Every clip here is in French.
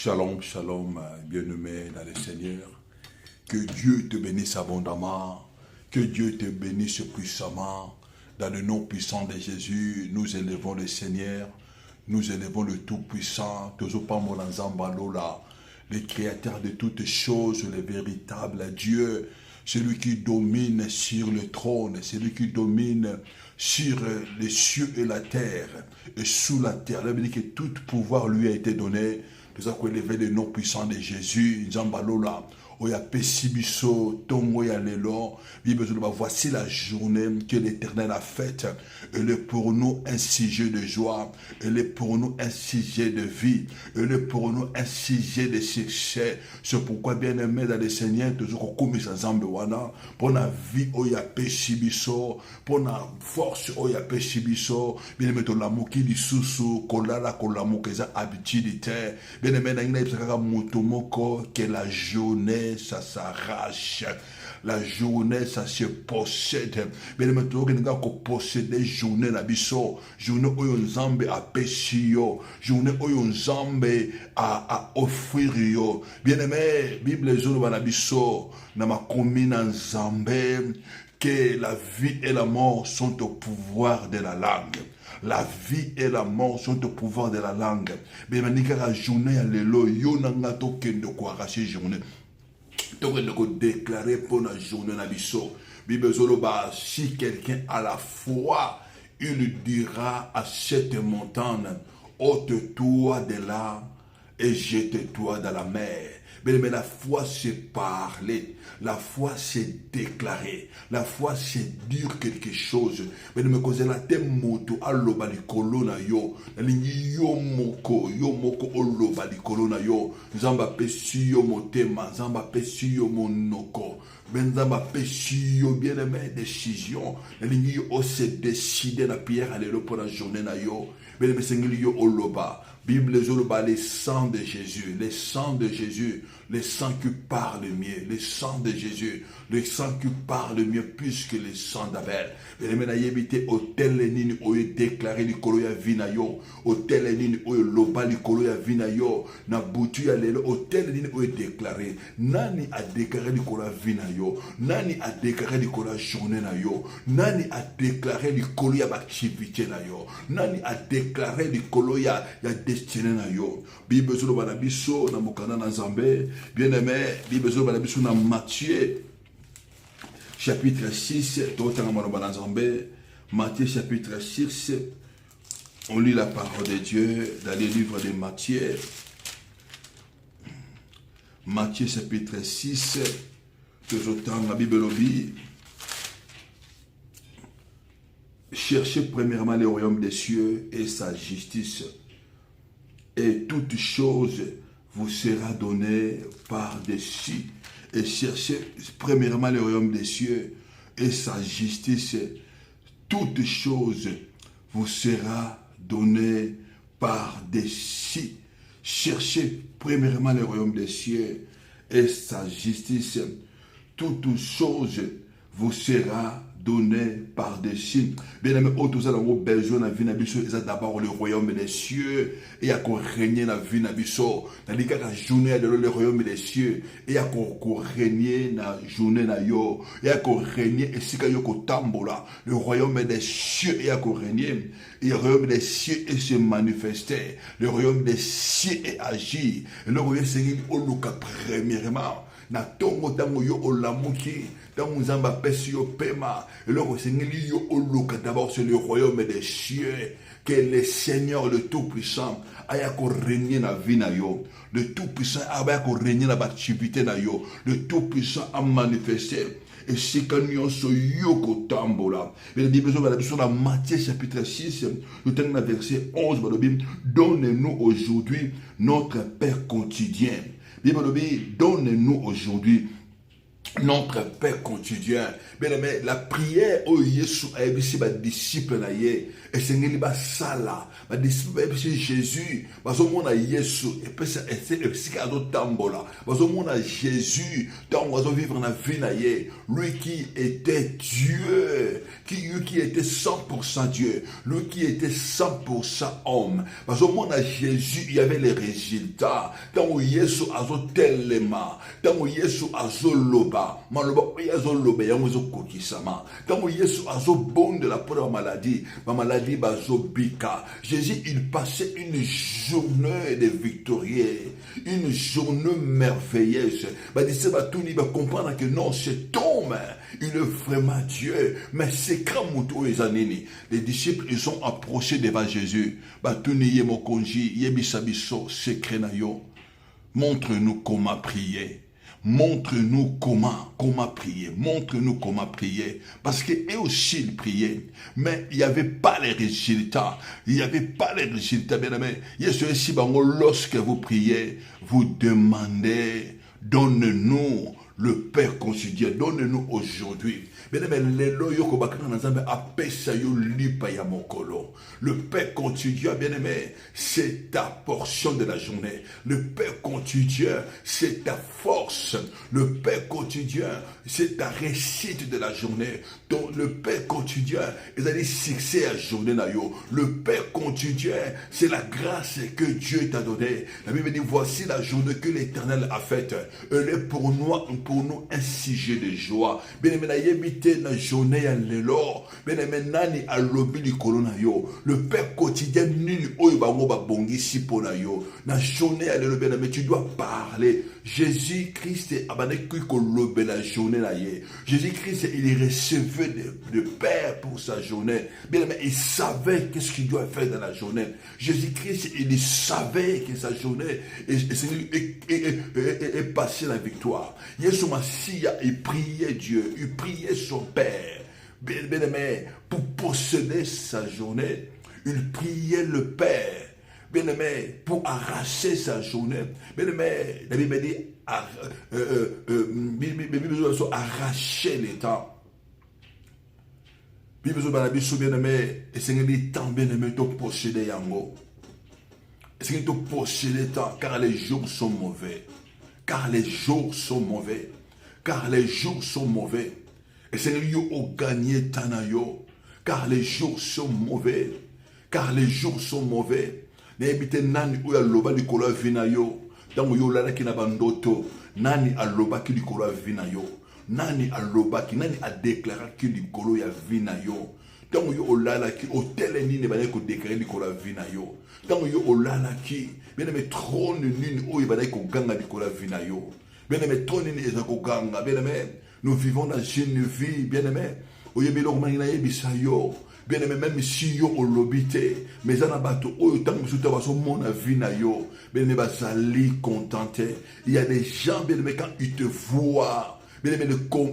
Shalom, shalom, bien-aimé dans le Seigneur. Que Dieu te bénisse abondamment. Que Dieu te bénisse puissamment. Dans le nom puissant de Jésus, nous élevons le Seigneur. Nous élevons le Tout-Puissant. Le Créateur de toutes choses, le véritable Dieu. Celui qui domine sur le trône. Celui qui domine sur les cieux et la terre. Et sous la terre. Il dit que tout pouvoir lui a été donné. Nous avons élevé le nom puissant de Jésus. Nzambalola. Oya pesibiso, tongo ya lelo. Voici la journée que l'Éternel a faite. Elle est pour nous un sujet de joie. Elle est pour nous un sujet de vie. Elle est pour nous un sujet de succès. C'est pourquoi, bien aimé dans le Seigneur, toujours comme ça zambewana, pour la vie oya pesibiso, pour la force oya pesibiso, bien aimé ton l'amour qui dit sous kolala kolamukeza habitude. Bien aimé dans une motomoko que la journée ça s'arrache. La journée, ça se possède. Mais le métro qui n'a pas possédé journée na biso, journée où on zambe a péchio, journée où on zambe a offrir yo. Bien aimé, Bible zone na biso, na ma commune en Zambé, que la vie et la mort sont au pouvoir de la langue. La vie et la mort sont au pouvoir de la langue. Mais la journée, l'élo, yo n'a to kendo ko arracher journée. Donc, on déclarer pour la journée nabiso. Bible zoloba, si quelqu'un a la foi, il dira à cette montagne, ôte-toi de là et jette-toi dans la mer. Mais la foi, c'est parler. La foi, c'est déclarer. La foi, c'est dire quelque chose. Mais me cause la temoto alloba di colonna yo. Yo moko alloba di colonna yo. Zamba pesi yo motema. Zamba pesi yo monoko. Benzamba pesi yo bien aimé décision. Yo se décider la pierre aller pour la journée na yo. Mais me sengili yo oloba. Bible zoloba les sangs de Jésus, les sangs de Jésus, les sangs qui parlent mieux, les sangs de Jésus, les sangs qui parlent mieux plus que les sangs d'Abel. Mais maintenant yebite hôtel nini oye déclaré du koloya vinayo, hôtel nini oye loba du koloya vinayo, na butu ya lelo hôtel nini oye déclaré, nani a déclaré du koloya vinayo, nani a déclaré du koloya journée na yo, nani a déclaré du koloya activité na yo, nani a déclaré du koloya ya destiné na yo. Bible zolo banabiso na mokana na Nzambe, bien aimé, Bible zolo banabiso na Matthieu chapitre 6, Matthieu chapitre 6, on lit la parole de Dieu dans le livre de Matthieu. Matthieu chapitre 6, toujours dans la Bible lobby. Cherchez premièrement le royaume des cieux et sa justice, et toute chose vous sera donnée par-dessus. Et cherchez premièrement le royaume des cieux et sa justice. Toute chose vous sera donnée par-dessus. Cherchez premièrement le royaume des cieux et sa justice. Toute chose vous sera donné par-dessus. Bien aimé, tout ça, nous besoin de la vie nabiso, c'est d'abord le royaume des cieux, et à qu'on régner la vie nabiso. Dans les cas de la journée de le royaume des cieux, et à qu'on régner la journée na yo, et à qu'on régner, et si qu'il y a qu'on tambola, le royaume des cieux, et à qu'on régner, et le royaume des cieux est se manifester, le royaume des cieux est agir, et le royaume c'est au luka premièrement. Na tongo tango yo olamuki tango nzamba pesi yo pema eloko sengeli yo oluka d'abord sur le royaume des cieux que le Seigneur le Tout-Puissant aya ko régner na vie na yo, le Tout-Puissant aya ko régner na activité na yo, le Tout-Puissant a manifesté. Et c'est quand nous sommes yoko tambola. Mais la Bible sur la Matthieu chapitre 6, nous tenons le verset 11, donne-nous aujourd'hui notre Père quotidien. Bible, donne-nous aujourd'hui notre Père quotidien. Bien aimé, la prière où Jésus a été ma disciple na ye, et c'est ngeli ba sala, ma disciple c'est Jésus, parce que mon a Jésus et puis c'est cadeau tambola, parce que mon a Jésus, tant on va vivre na vie na ye, lui qui était Dieu, qui était 100% Dieu, lui qui était 100% homme, parce que mon a Jésus, il y avait les résultats, tant où Jésus a zo tellement, tant où Jésus a zo loba, maloba yazo loba yango zo kokisama, tant où Jésus a zo bon de la première maladie, ma maladie bazo bika. Jésus il passait une journée de victorieux, une journée merveilleuse. Bah dit ça, bah tout ni va comprendre que non, cet homme, il est vraiment Dieu. Mais c'est quand moutou les années, les disciples ils sont approchés devant Jésus. Bah tout ni yé mokonji, yé bisabiso, secret na yo. Montre-nous comment prier. Montre-nous comment prier. Montre-nous comment prier. Parce qu'eux aussi, ils priaient. Mais il n'y avait pas les résultats. Il n'y avait pas les résultats, bien aimé. Lorsque vous priez, vous demandez, donne-nous le Père quotidien. Donne-nous aujourd'hui. Bien aimé, le Père quotidien, bien aimé, c'est ta portion de la journée. Le Père quotidien, c'est ta force. Le Père quotidien, c'est ta réussite de la journée. Donc, le Père quotidien, ils allaient fixer la journée. Le Père quotidien, c'est la grâce que Dieu t'a donnée. La Bible dit, voici la journée que l'Éternel a faite. Elle est pour nous un sujet de joie. Bien aimé, la journée à l'élo. Bien aimé, nani a lobby du corona yo. Le Père quotidien, nini oyo ba bongi si pona yo. La journée à l'élo, bien aimé, tu dois parler. Jésus-Christ a bané ko lobby la journée là yé. Jésus-Christ, il recevait le Père pour sa journée. Bien aimé, il savait qu'est-ce qu'il doit faire dans la journée. Jésus-Christ, il savait que sa journée est passée la victoire. Jésus Massia, il priait Dieu, il priait son Père. Bien aimé, pour posséder sa journée, il priait le Père. Bien aimé, pour arracher sa journée. Bien aimé, la Bible dit arracher les temps. Bible dit bien aimé, et c'est le temps bien aimé de posséder yango. C'est de posséder le temps, car les jours sont mauvais. Car les jours sont mauvais. Car les jours sont mauvais. Et c'est lui qui a gagné Tanayo. Car les jours sont mauvais. Car les jours sont mauvais. N'habitez nani ou ya loba di kola vinayo. Dans yo lala ki na bandoto. Nani a loba ki di kola vinayo. Nani a loba ki nani a déclaré ki di kola ya vinayo. Dans yo lala ki hôtel ni ne ba ko déclarer di kola vinayo. Dans yo lala ki bien aimé trône nini ou ba ko ganga di kola vinayo. Bien aimé trône nini ezako ganga. Bien aimé nous vivons dans une vie, bien aimé. Oyebi lokmanina yebisayo. Bien aimé, même si yo au lobité, mais en abato, autant que tu as mon avis na yo, bien aimé, bazali contenté. Il y a des gens, bien aimé, quand ils te voient, bien aimé,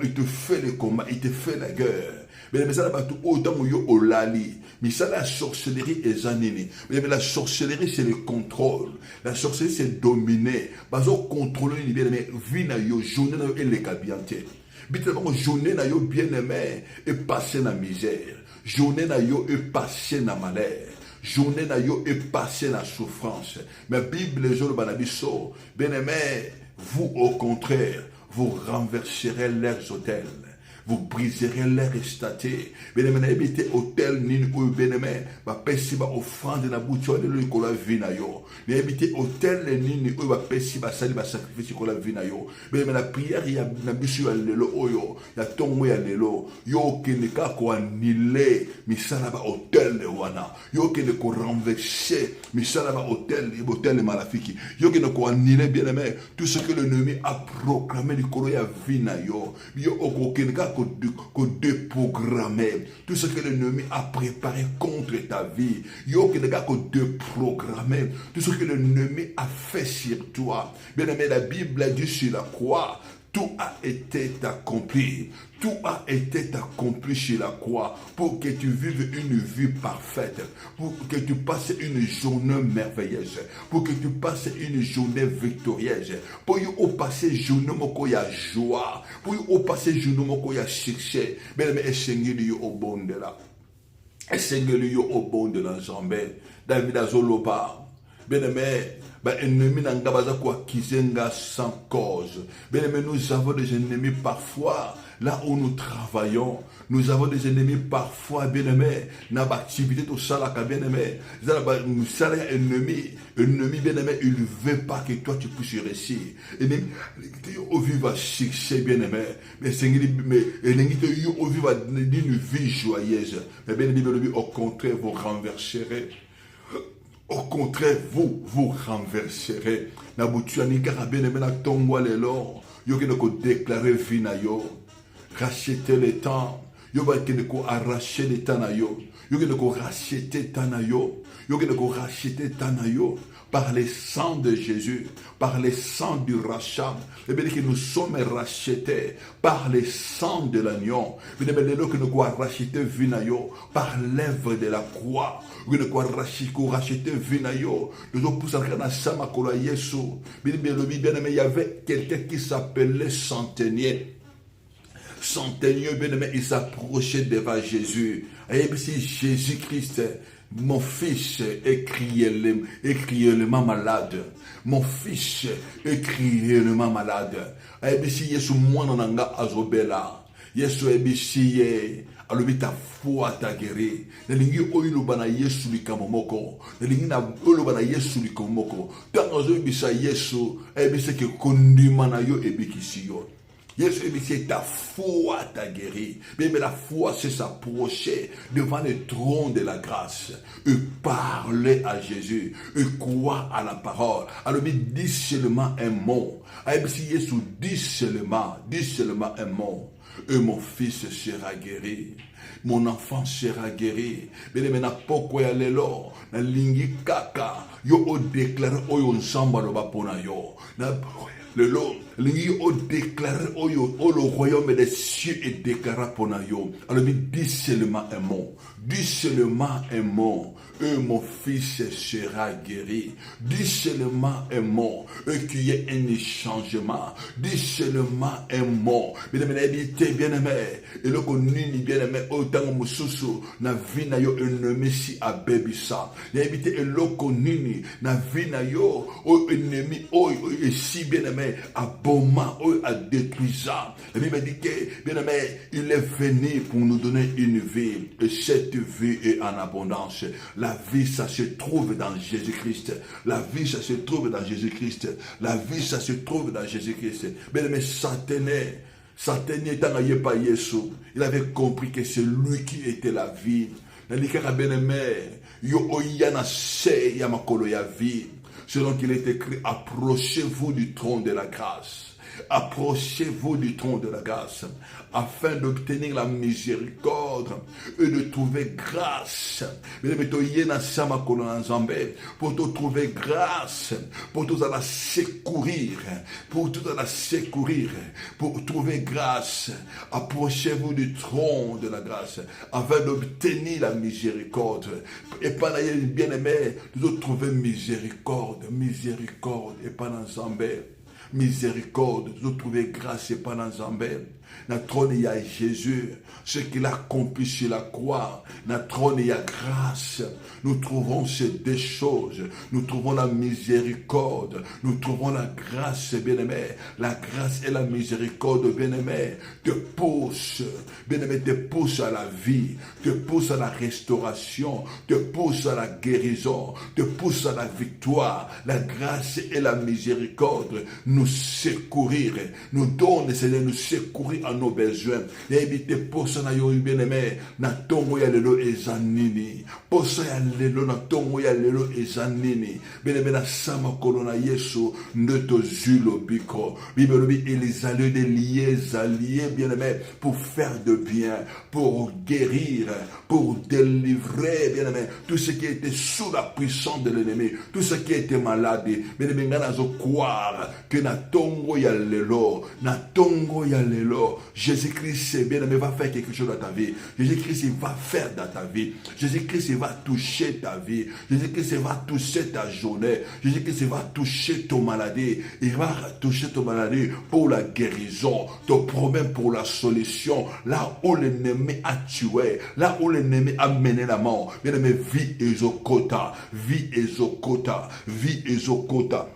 il te fait le combat, il te fait la guerre. Bien aimé, ça abato, autant que yo au lali. Mais ça, la sorcellerie est zanini. Bien aimé, la sorcellerie, c'est le contrôle. La sorcellerie, c'est dominer. Bazo contrôler, bien aimé, vie na yo, journée na yo, et les gabiantés. Bitement, journée na yo, bien aimé, et passer la misère. Journée na yo est passée na malheur. Journée na yo est passée na souffrance. Mais Bible les jours banabiso, bien aimé, vous au contraire, vous renverserez leurs autels. Vous briserez leurs statues. Bien aimé, n'habitez hôtel ni ou bien aimé, va pesi ba offrande na bouture de l'ikola vina yo. N'habitez hôtel ni ou va pesi ba sali ba sacrifice ikola vina yo. Bien aimé, la prière ya na bisu ya lelo oyo, ya tongo ya lelo. Yo keneka ko anile misala ba hôtel wana. Yo keneka ko renverser misala ba hôtel malafiki. Yo keneka ko anile bien aimé tout ce que l'ennemi a proclamé l'ikola ya vina yo. Yo keneka ko déprogrammer tout ce que l'ennemi a préparé contre ta vie. Yo que le gars ko déprogrammer tout ce que l'ennemi a fait sur toi. Bien aimé, la Bible a dit sur la croix Tout a été accompli. Tout a été accompli sur la croix pour que tu vives une vie parfaite, pour que tu passes une journée merveilleuse, pour que tu passes une journée victorieuse, pour que tu passes une journée où il y a joie, pour que tu passes une journée où il y a succès. Bien aimé, essayez-le au bon de là. Essayez-le au bon de l'ensemble. David Azoloba. Bien aimé, ennemi n'engabaza quoi kizenga sans cause. Bien aimé, nous avons des ennemis parfois là où nous travaillons. Nous avons des ennemis parfois, bien aimé, dans l'activité tout ça là, bien aimé. Nous sommes ennemis, bien aimé, il ne veut pas que toi tu puisses réussir. Ennemi, au vivre succès, bien aimé, mais ennemi, au vivre d'une vie joyeuse. Mais bien aimé, au contraire, vous renverserez. Au contraire, vous renverserez. Nabutuani karabene mena tongwa lelo. Yo kene ko déclarer vie na yo. Racheter le temps. Yo ba kene ko arracher le temps na yo. Yo kene ko racheter temps na yo. Yo kene ko racheter temps na yo. Par les sangs de Jésus, par les sangs du rachat, et bien que nous sommes rachetés par les sangs de l'agneau. Bien que nous sommes rachetés vinayo par l'œuvre de la croix. Nous sommes rachetés vinayo. Nous sommes poussés à sama kola Yesu. Bien il y avait quelqu'un qui s'appelait centenier. Centenier, bien aimé, il s'approchait devant Jésus. Et si Jésus-Christ, mon fils est cruellement malade. Mon fils est cruellement malade. Et si Yesu mwana nanga azobela. Yesu ebisi alobi ta foi ta guéri. Nelingi oyo bana Yesu likamomoko. Nelingi na oyo bana Yesu likamomoko. Tango zo ebisa Yesu ebisi ke kondima na yo ebikisi yo. Yesu c'est ta foi t'a guéri. Mais la foi, c'est s'approcher devant le trône de la grâce et parler à Jésus et croire à la parole. Alors, dis seulement un mot. Si Jésus dit seulement un mot. Et mon fils sera guéri. Mon enfant sera guéri. Mais maintenant, pourquoi y aller là? Na lingi kaka. Yo o déclare oyo nsamba lo bapona yo. Le royaume des cieux est déclaré pour nous. Alors, dis seulement un mot. Dis seulement un mot. Et mon fils sera guéri. Dis seulement un mot. Et qu'il y ait un changement. Dis seulement un mot. Bien aimé. Et le connu, bien aimé, autant que Moussou, na vie na yo ennemi si a bébisa. Bien aimé, et le connu, na vie na yo, o ennemi, o si bien aimé, aboma, o a détruisant. La Bible dit que, bien aimé, il est venu pour nous donner une vie. Et cette vie est en abondance. La vie, ça se trouve dans Jésus-Christ. La vie, ça se trouve dans Jésus-Christ. La vie, ça se trouve dans Jésus-Christ. Bien aimé, Satan n'étant pas Yesu, il avait compris que c'est lui qui était la vie. Selon qu'il est écrit, approchez-vous du trône de la grâce. Approchez-vous du trône de la grâce afin d'obtenir la miséricorde et de trouver grâce. Pour te trouver grâce, pour te la secourir, pour trouver grâce. Approchez-vous du trône de la grâce afin d'obtenir la miséricorde. Et pas bien aimé, nous trouver miséricorde et pas ensemble. Miséricorde, nous trouver grâce et pas dans Zambé. Notre trône, il y a Jésus, ce qu'il a accompli sur la croix. Notre trône, il y a grâce. Nous trouvons ces deux choses. Nous trouvons la miséricorde. Nous trouvons la grâce, bien-aimé. La grâce et la miséricorde, bien-aimé, te poussent. Bien-aimé, te poussent à la vie, te poussent à la restauration, te poussent à la guérison, te poussent à la victoire. La grâce et la miséricorde nous secourir, nous donnent, Seigneur, nous secourir à nos besoins. Et éviter pour ça, bien-aimé, na tongo ya lelo ezanini. Pour ça, ya lelo, na tongo ya lelo ezanini. Bien-aimé, na sama kolona Yesu, neto zulo biko. Bibelobi, et les alliés des alliés, bien-aimé, pour faire de bien, pour guérir, pour délivrer, bien-aimé, tout ce qui était sous la puissance de l'ennemi, tout ce qui était malade. Bien-aimé, nous croire que na tongo ya lelo, na tongo ya lelo. Jésus-Christ, c'est bien, mais va faire quelque chose dans ta vie. Jésus-Christ, il va faire dans ta vie. Jésus-Christ, il va toucher ta vie. Jésus-Christ, il va toucher ta journée. Jésus-Christ, il va toucher ton maladie. Il va toucher ton maladie pour la guérison, te promet pour la solution. Là où l'ennemi a tué, là où l'ennemi a mené la mort. Bien aimé, vie Ezokota, vie Ezokota, vie Ezokota.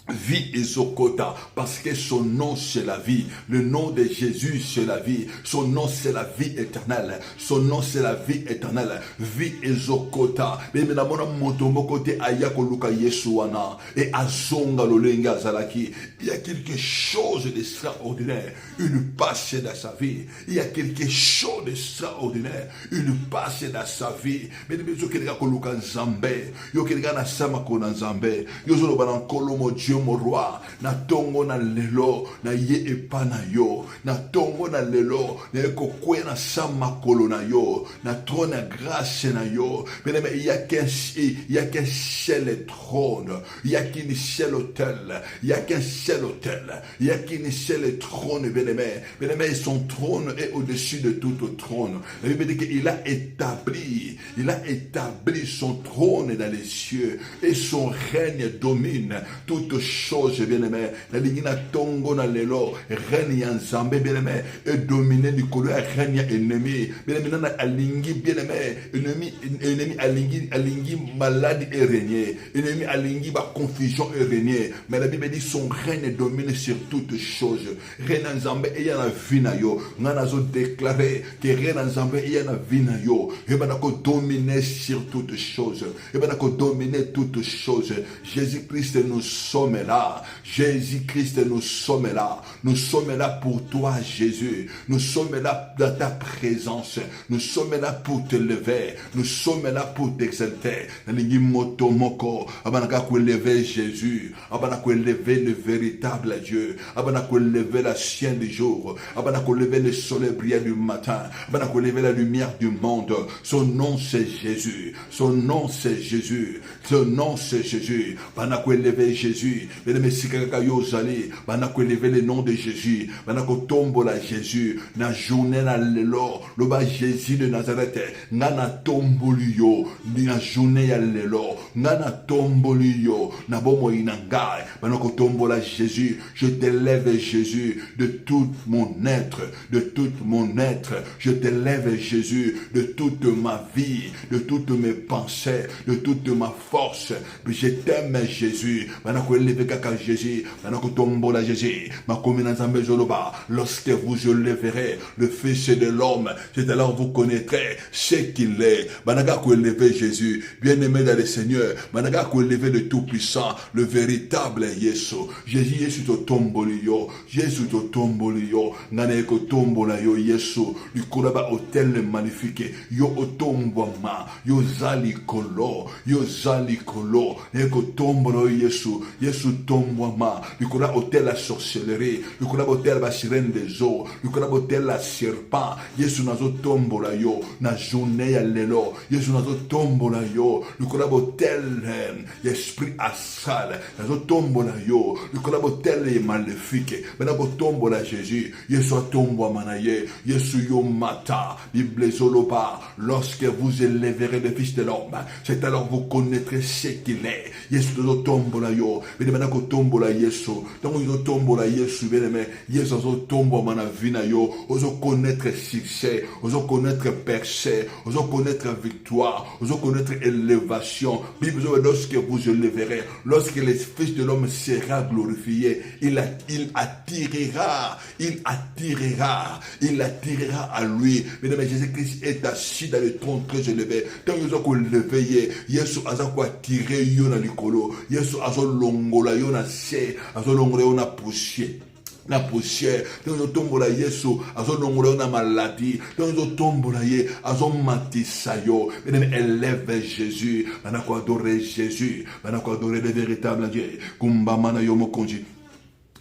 Vie Ezokota, parce que son nom c'est la vie, le nom de Jésus c'est la vie, son nom c'est la vie éternelle, son nom c'est la vie éternelle, vie Ezokota. Mais maintenant mon côté ayako luka Yesuana et azonga lolenga zalaki, il y a quelque chose d'extraordinaire, une passe dans sa vie, il y a quelque chose d'extraordinaire, une passe dans sa vie. Mais yo keleka koluka nzambe, yo keleka na sama kona nzambe, yo zolo banankolo mo Dieu mon roi, na tongo na lelo, na ye epa na yo, na tongo na lelo, na ekokwe na sama kolo na yo, na trône na grâce na yo. Mais il y a qu'un seul trône, il y a qu'un seul autel, il y a qu'un seul autel, il y a qu'un seul trône, bien-aimé, son trône est au-dessus de tout trône. La Bible dit qu'il a établi son trône dans les cieux et son règne domine toutes choses, bien-aimé. La ligna tongo na lelo, règne ensemble, bien-aimé, et dominer du couleur règne ennemi. Bien-aimé, nana alingi, bien-aimé, ennemi alingi maladie et régner. Ennemi alingi ba confusion et régner. Mais la Bible dit son règne domine sur toutes choses. Règne ensemble et yana vina yo. Nana zo déclaré que règne ensemble et yana vina yo. Et ben ko dominer sur toutes choses. Et ben ko dominer toutes choses. Jésus-Christ, nous sommes là. Jésus-Christ, nous sommes là. Nous sommes là pour toi, Jésus. Nous sommes là dans ta présence. Nous sommes là pour te lever. Nous sommes là pour t'exalter. Abanaka ko lever Jésus. Abanaka ko lever le véritable Dieu. Abanaka ko lever la chienne du jour. Abanaka ko lever le soleil brillant du matin. Abanaka ko lever la lumière du monde. Son nom c'est Jésus. Son nom c'est Jésus. Son nom c'est Jésus. Abanaka ko lever Jésus. Banako élever le nom de Jésus. Banako tombola Jésus. Na journée na lelo. Loba Jésus de Nazareth. Nana tomboliyo. Na journée ya lelo. Nana tomboliyo. Na bomo inangai. Banako tombola Jésus. Je t'élève Jésus de tout mon être. De tout mon être. Je t'élève Jésus de toute ma vie. De toutes mes pensées. De toute ma force. Je t'aime Jésus. Banako élever kaka Jésus. Jésus, lorsque vous je le verrez, le Fils de l'homme, c'est alors vous connaîtrez ce qu'il est. Banaga ko élever Jésus, bien-aimé dans le Seigneur. Banaga ko élever le Tout-Puissant, le véritable Yesu. Jésus, Yesu to tombolio, Jésus to tombolio, nane ko tombola yo Yesu, du kolaba hôtel magnifique, yo otomboma, yo zali kolo, ne ko tombolo Yesu, Yesu tomboma. Du coup, hôtel la sorcellerie, du coup, hôtel la sirène des eaux, du coup, hôtel la serpent. Yesu nazo tombo la yo, na journée ya lelo. Yesu nazo tombo la yo, du coup, hôtel l'esprit asal, nazo tombo la yo, du coup, hôtel est maléfique. Maintenant, tombo la Jésus. Yesu tombo manaye, Yesu yo mata, Bible zoloba. Lorsque vous élèverez le Fils de l'homme, c'est alors vous connaîtrez ce qu'il est. Yesu nazo tombo la yo, mais maintenant tombo la Yesu. Donc ils ont tombé la Yesu bien aimé. Yesu ont tombé mana vina yo. Ils ont connaître succès, ils ont connaître percée, ils ont connaître victoire, ils ont connaître élévation. Bible lorsque vous élèverez, lorsque le Fils de l'homme sera glorifié, il attirera à lui. Mesdames, Jésus-Christ est assis dans le trône très élevé. Tant ils ont levé, Yesu a quoi attiré yo na likolo. Yesu a longola yo na se. Azolongole na poussière. Na poussière, donc ils tombola Yesu, azolongole na maladie, donc ils tombola ye, azomatisa yo. Mesdames, élève Jésus, manako adorer Jésus, manako adorer le véritable Dieu. Kumba mana yo mokonji.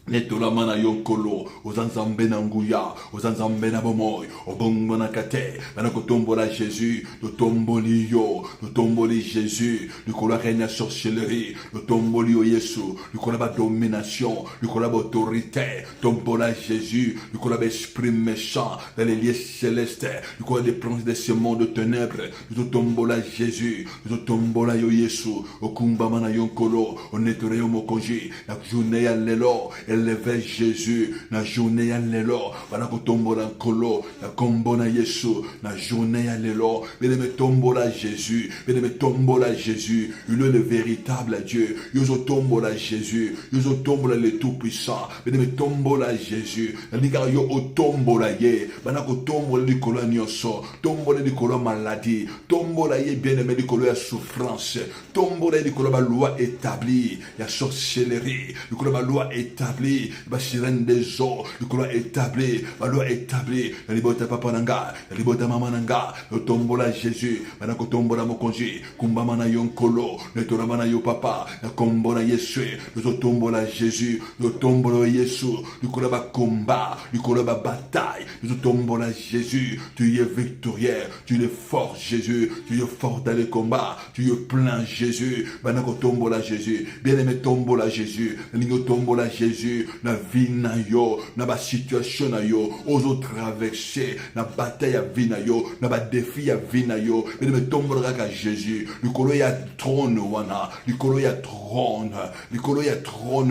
Netolamana yonkolo, ozanzambe na nguya, ozanzambe na bomoy, obongo na kate, banako tombola Jésus, le tomboli yo, le tomboli Jésus, le kola règne sorcellerie, le tomboli o Yesu, le kola ba domination, le kola ba autorité, tombola Jésus, le kola ba esprit méchant dans les lieux célestes, le kola des princes de ce monde de ténèbres, le tombola Jésus, le tombola yo Yesu, okumba mana yonkolo, onetore yo mokonji, la journée à l'élo, élevé Jésus, na journée à l'élo, bana ko tombola nkolo, na kombona Yesu, na journée à l'élo, bene me tombola Jésus, bene me tombola Jésus, il est le véritable Dieu, yozo tombola Jésus, yozo tombola le tout-puissant, bene me tombola Jésus, na liga yo o tombola ye, bana ko tombola likolo nyonso, tombola likolo maladie, tombola ye bien-aimé likolo ya souffrance, tombola likolo ba loi établie, ya sorcellerie, likolo ba loi établie, ba sirène des eaux, likolo établie, ba loi établie, na libota papa nanga, na libota mama nanga, no tombola Jésus, bana ko tombola mokonzi, kumbama na yonkolo, ne torama na yo papa, na kombola Yesu, no tombola Jésus, no tombola Yesu, likolo ba combat, likolo ba bataille, no tombola Jésus, tu es victorieux, tu es fort Jésus, tu es fort dans les combats, tu es plein Jésus, bana ko tombola Jésus, bien-aimé tombola Jésus, ningo tombola Jésus, na vie na yo, na ba situation na yo, ozo traverser, na bataille à vie na yo, na ba défi à vie na yo, bien-aimé tombola ka Jésus, likolo ya trône wana, likolo ya trône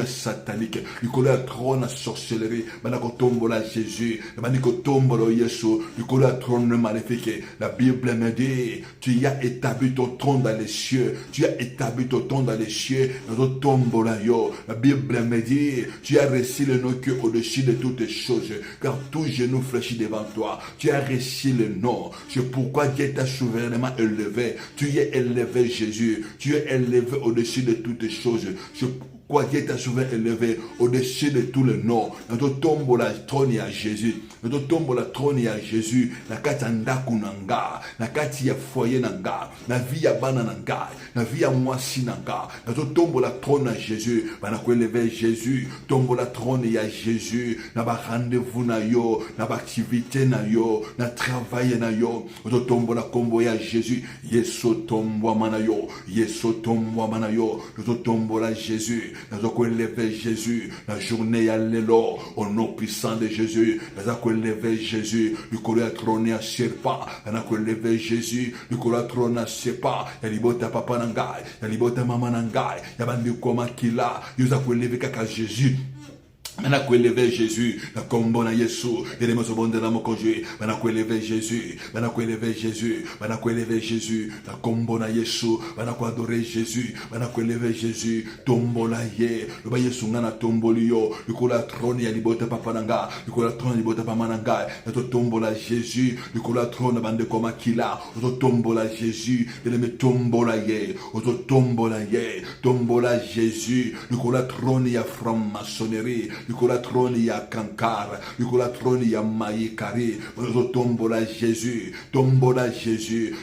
satanique, likolo ya trône sorcellerie, bana ko tombola Jésus, bana ko tombola Yesu, likolo ya trône maléfique. La Bible me dit, tu as établi ton trône dans les cieux, tu as établi ton trône dans les cieux, dans ton tombola yo. La Bible me dit, tu as reçu le nom qui est au-dessus de toutes choses, car tout genou fléchit devant toi, tu as reçu le nom, c'est pourquoi Dieu t'a souverainement élevé, tu es élevé Jésus, tu es élevé au-dessus de toutes choses, c'est pourquoi Dieu t'a souvent élevé au-dessus de tous les noms. Notre tombe la trône à Jésus. Notre tombe la trône à Jésus. La kati ndaku nanga. La kati ya foyer nanga. La vie ya bana nanga. La vie ya mwasi nanga. Notre tombe la trône à Jésus. Bana ko élever Jésus. Tombe la trône à Jésus. Na ba rendez-vous na yo. Na ba activité na yo. Na travail na yo. Notre tombe la combo ya Jésus. Yeso tombo mana yo. Yeso tombo mana yo. Notre tombe la Jésus. Nous avons élevé Jésus, la journée à l'élo, au nom puissant de Jésus. Nous avons élevé Jésus, le collier à trôner à Serpa. Nous avons élevé Jésus, le collier à trôner à Serpa. Il y a l'ibota papa nangai, il y a l'ibota maman nangai, il y a bandi koma kila. Nous avons élevé kaka Jésus. Mana ko élever Jésus, na kombo na Yesu, ele mo sobonde na mokonje, mana ko élever Jésus, mana ko élever Jésus, mana ko élever Jésus, na kombo na Yesu, mana ko adorer Jésus, mana ko élever Jésus, tombo na ye, le ba Yesu ngana tomboli yo, le ko la trône ya libota papa nanga, le ko la trône libota papa nanga, na to tombo la Jésus, le ko la trône bande koma kila, to tombo la Jésus, ele me tombo la ye, to tombo la ye, tombo la Jésus, le ko la trône ya franc-maçonnerie. Nicolas trône ya Kankar, Nicolas trône ya Maïkari, tombola Jésus,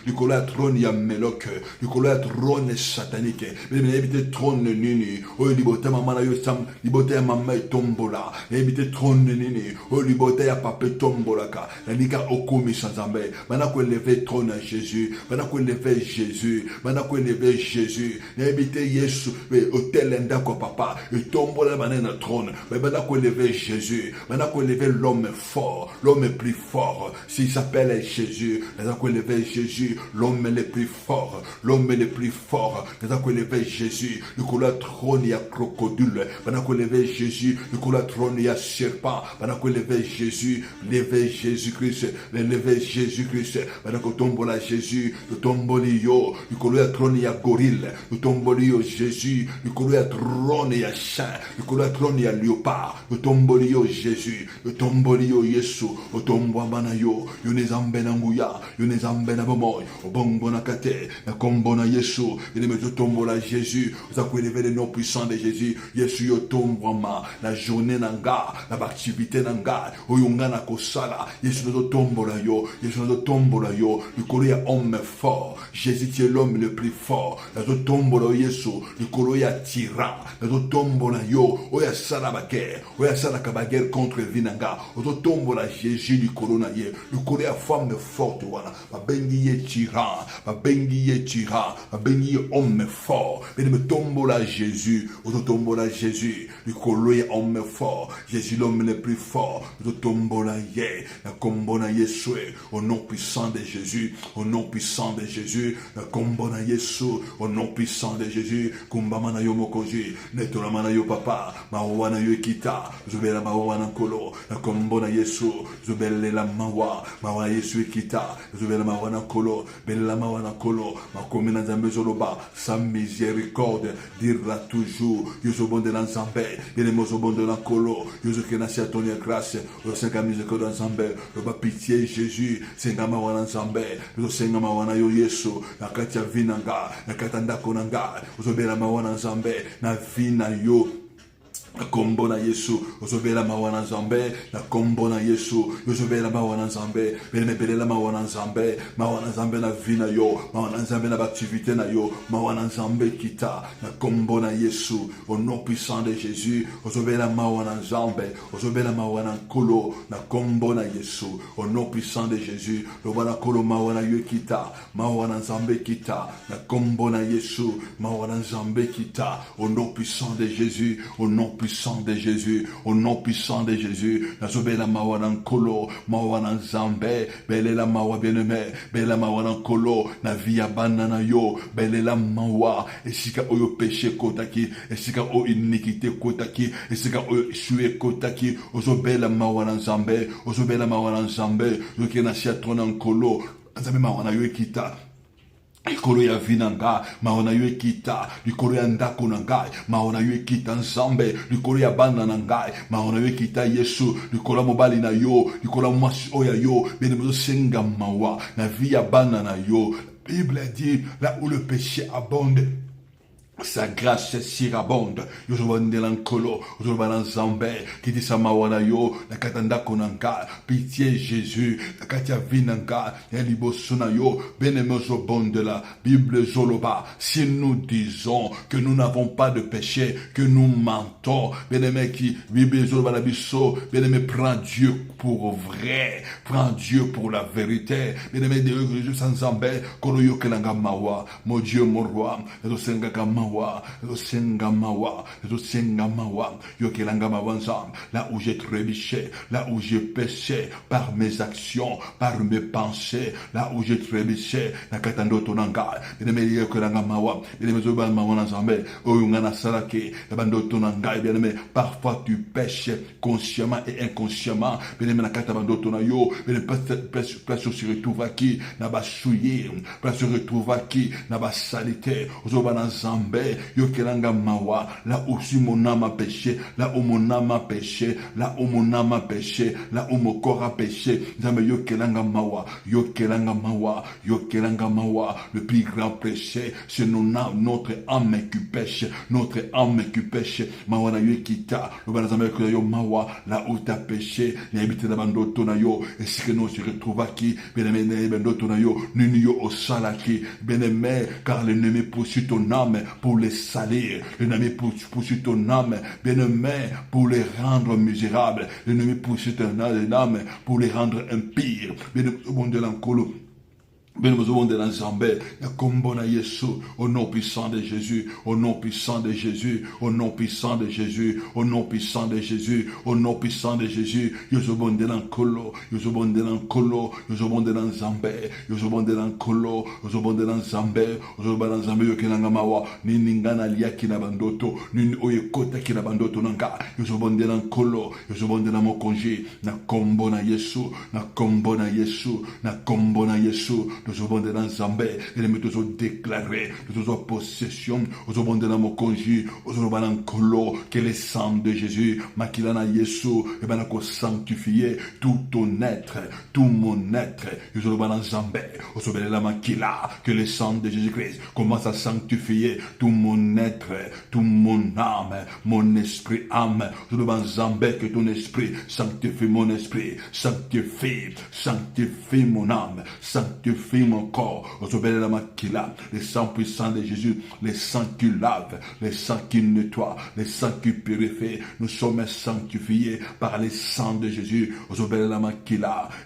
Nicolas trône ya Melok, Nicolas trône satanique, mais évite trône nini, oh libota mama yo sam, libota ya mama tombola, évite trône nini, oh libota ya papa tombola ka, la nika okumi sanzambe, mana ko élever trône à Jésus, mana ko élever Jésus, mana ko élever Jésus, évite Yesu, hôtel ndako papa, et tombola manena trône, maintenant qu'on élever Jésus, maintenant qu'on élever l'homme fort, l'homme plus fort, s'il s'appelle Jésus, maintenant qu'on élever Jésus, l'homme le plus fort, l'homme le plus fort, maintenant qu'on élever Jésus, le couleur trône il y a crocodile, maintenant qu'on élever Jésus, le couleur trône il y a serpent, maintenant qu'on élever Jésus, lever Jésus-Christ, lever Jésus-Christ, maintenant qu'on tombe là Jésus, le tombe yo, le couleur trône il y a gorille, le tombe yo Jésus, le couleur trône il y a chien, le couleur trône il y a léopard, le tombolio Jésus, le tombolio Yesu, le tombo manayo, yunezambe nanguya, yunezambe na bomoy, au bongo na kate, na kombo na Yesu, il me tombola Jésus, vous avez élevé le nom puissant de Jésus, Yesu yo tombo ma, la journée nanga, la activité nanga, o yunga na kosala, Yesu no tombola yo, Yesu no tombola yo, le coloya homme fort, Jésus tu es l'homme le plus fort, la tombola Yesu, le coloya tyran, la tombola yo, o ya salabake, guerre. Oya salaka ba guerre contre vinanga. Ozo tombo la Jésus du corona ye. Le Corée femme forte wana. Ba bengi ye tyran. Ba bengi ye tyran. Ba bengi ye homme fort. Mais me tombo la Jésus. Ozo tombo la Jésus. Le Corée homme fort. Jésus l'homme le plus fort. Ozo tombo la ye. La combo na Yeshua. Au nom puissant de Jésus. Au nom puissant de Jésus. La combo na Yeshua. Au nom puissant de Jésus. Kumbama na yo mokoji. Netolama na yo papa. Mawa na yo ekita. Zobela mawa na kolo. La combo na Yesu. Zobele la mawa. Mawa na Yesu ekita. Zobela mawa na kolo. Bele la mawa na kolo. Makomi na zambe zoloba. Sa miséricorde dira toujours. Yoso bonde na nzambe. Bele mozo bonde na kolo. Yoso kenasi atonia grâce. Yoso senga miséricorde na nzambe. Yoba pitié Jésus. Senga mawa na nzambe. Yoso senga mawa na yo Yesu. Nakati ya vinanga. Nakati ya ndako nanga. Yoso bela mawa na nzambe. Na vina yo. Na kombo na Yesu, ozobela mawana nzambe, na kombo na Yesu, ozobela mawana nzambe, belela mawana nzambe na vina yo, mawana nzambe na activité na yo, mawana nzambe kita, na kombo na Yesu, au nom puissant de Jésus, ozobela mawana nzambe, ozobela mawana kolo, na kombo na Yesu, au nom puissant de Jésus, lobana kolo mawana yo kita, mawana nzambe kita, na kombo na Yesu, mawana nzambe kita, au nom puissant de Jésus, au nom puissant de Jésus, au nom puissant de Jésus, nazobela mawana nkolo, mawana nzambe, belela mawa bien-aimé, belela mawana nkolo, na via banana yo, belela mawa, esika oyo péché kotaki, esika o iniquité kotaki, esika oyo sué kotaki, ozobela mawana nzambe, ozobela mawana nzambe, yokena siatona nkolo, nzambe mawana yo ekita, likolo ya vinanga maona yo ekita likolo ya ndako na ngai maona yo ekita nzambe likolo ya bana na ngai maona yo ekita Yesu likolo ya mobali na yo likolo ya mwasi oya yo bene mozosenga mawa na vie ya bana na yo. Bible dit là où le péché abonde, sa grâce surabonde. Yo zobandela nkolo, yo zobana nzambe, kiti sama wana yo, na katanda konanga, pitié Jésus, na katia vinanga, ya liboso na yo, beneme zobondela, Bible zoloba. Si nous disons que nous n'avons pas de péché, que nous mentons, beneme qui, Bible zoloba la biso, beneme prends Dieu pour vrai, prends Dieu pour la vérité, beneme de Jésus sans nzambe, kono yo kelanga mawa, mon Dieu mon roi, yo senga kama là où j'ai trébuché, là où j'ai péché par mes actions, par mes pensées, là où j'ai trébuché, parfois tu pêches consciemment et inconsciemment, place se retrouve à qui n'a pas souillé, place se retrouve à qui n'a pas salité, yokelanga mawa, là où si mon âme a péché, là où mon âme a péché, là où mon âme a péché, là où mon corps a péché, yokelanga mawa, yokelanga mawa, yokelanga mawa. Le plus grand péché, c'est notre âme qui pêche, notre âme qui pêche. Mawa na yokita, yo mawa, là où t'as péché, y habité dans bandoto na yo, et si que nous se retrouvons qui, bien-aimé, bandoto na yo, nunio au salaki, bien-aimé, car l'ennemi poursuit ton âme pour les salir, l'ennemi poursuit ton âme, bien-aimé, pour les rendre misérables, l'ennemi poursuit ton âme pour les rendre impires, bien-aimé, bon de l'encolo. Au nom puissant de Jésus, au nom puissant de Jésus, au nom puissant de Jésus, au nom puissant de Jésus, au nom puissant de Jésus, Yozobonde l'encolo, Yozobonde l'encolo, Yozobonde l'enzambe, Yozobonde l'encolo, Yozobonde l'enzambe, Yozobonde l'enzambe, Yokenanga mawa, Niningana liaki na bandoto, Nin oyekota ki na bandoto nanga, Yozobonde l'encolo, Yozobonde la mokonji, na kombo na Yesu, na kombo na Yesu, na kombo na Yesu. Nous avons de l'ensemble, et nous avons déclaré, nous avons possession, nous avons de la mokonji, nous avons un colo, que le sang de Jésus, makilana Yesu, et ben qu'on sanctifié tout ton être, tout mon être, nous avons l'ensemble, nous avons la makila, que le sang de Jésus-Christ commence à sanctifier tout mon être, tout mon âme, mon esprit, âme, nous avons l'ensemble, que ton esprit sanctifie mon esprit, sanctifie mon âme, sanctifie purifie mon corps. Le sang puissant de Jésus, le sang qui lave, le sang qui nettoie, le sang qui purifie. Nous sommes sanctifiés par le sang de Jésus.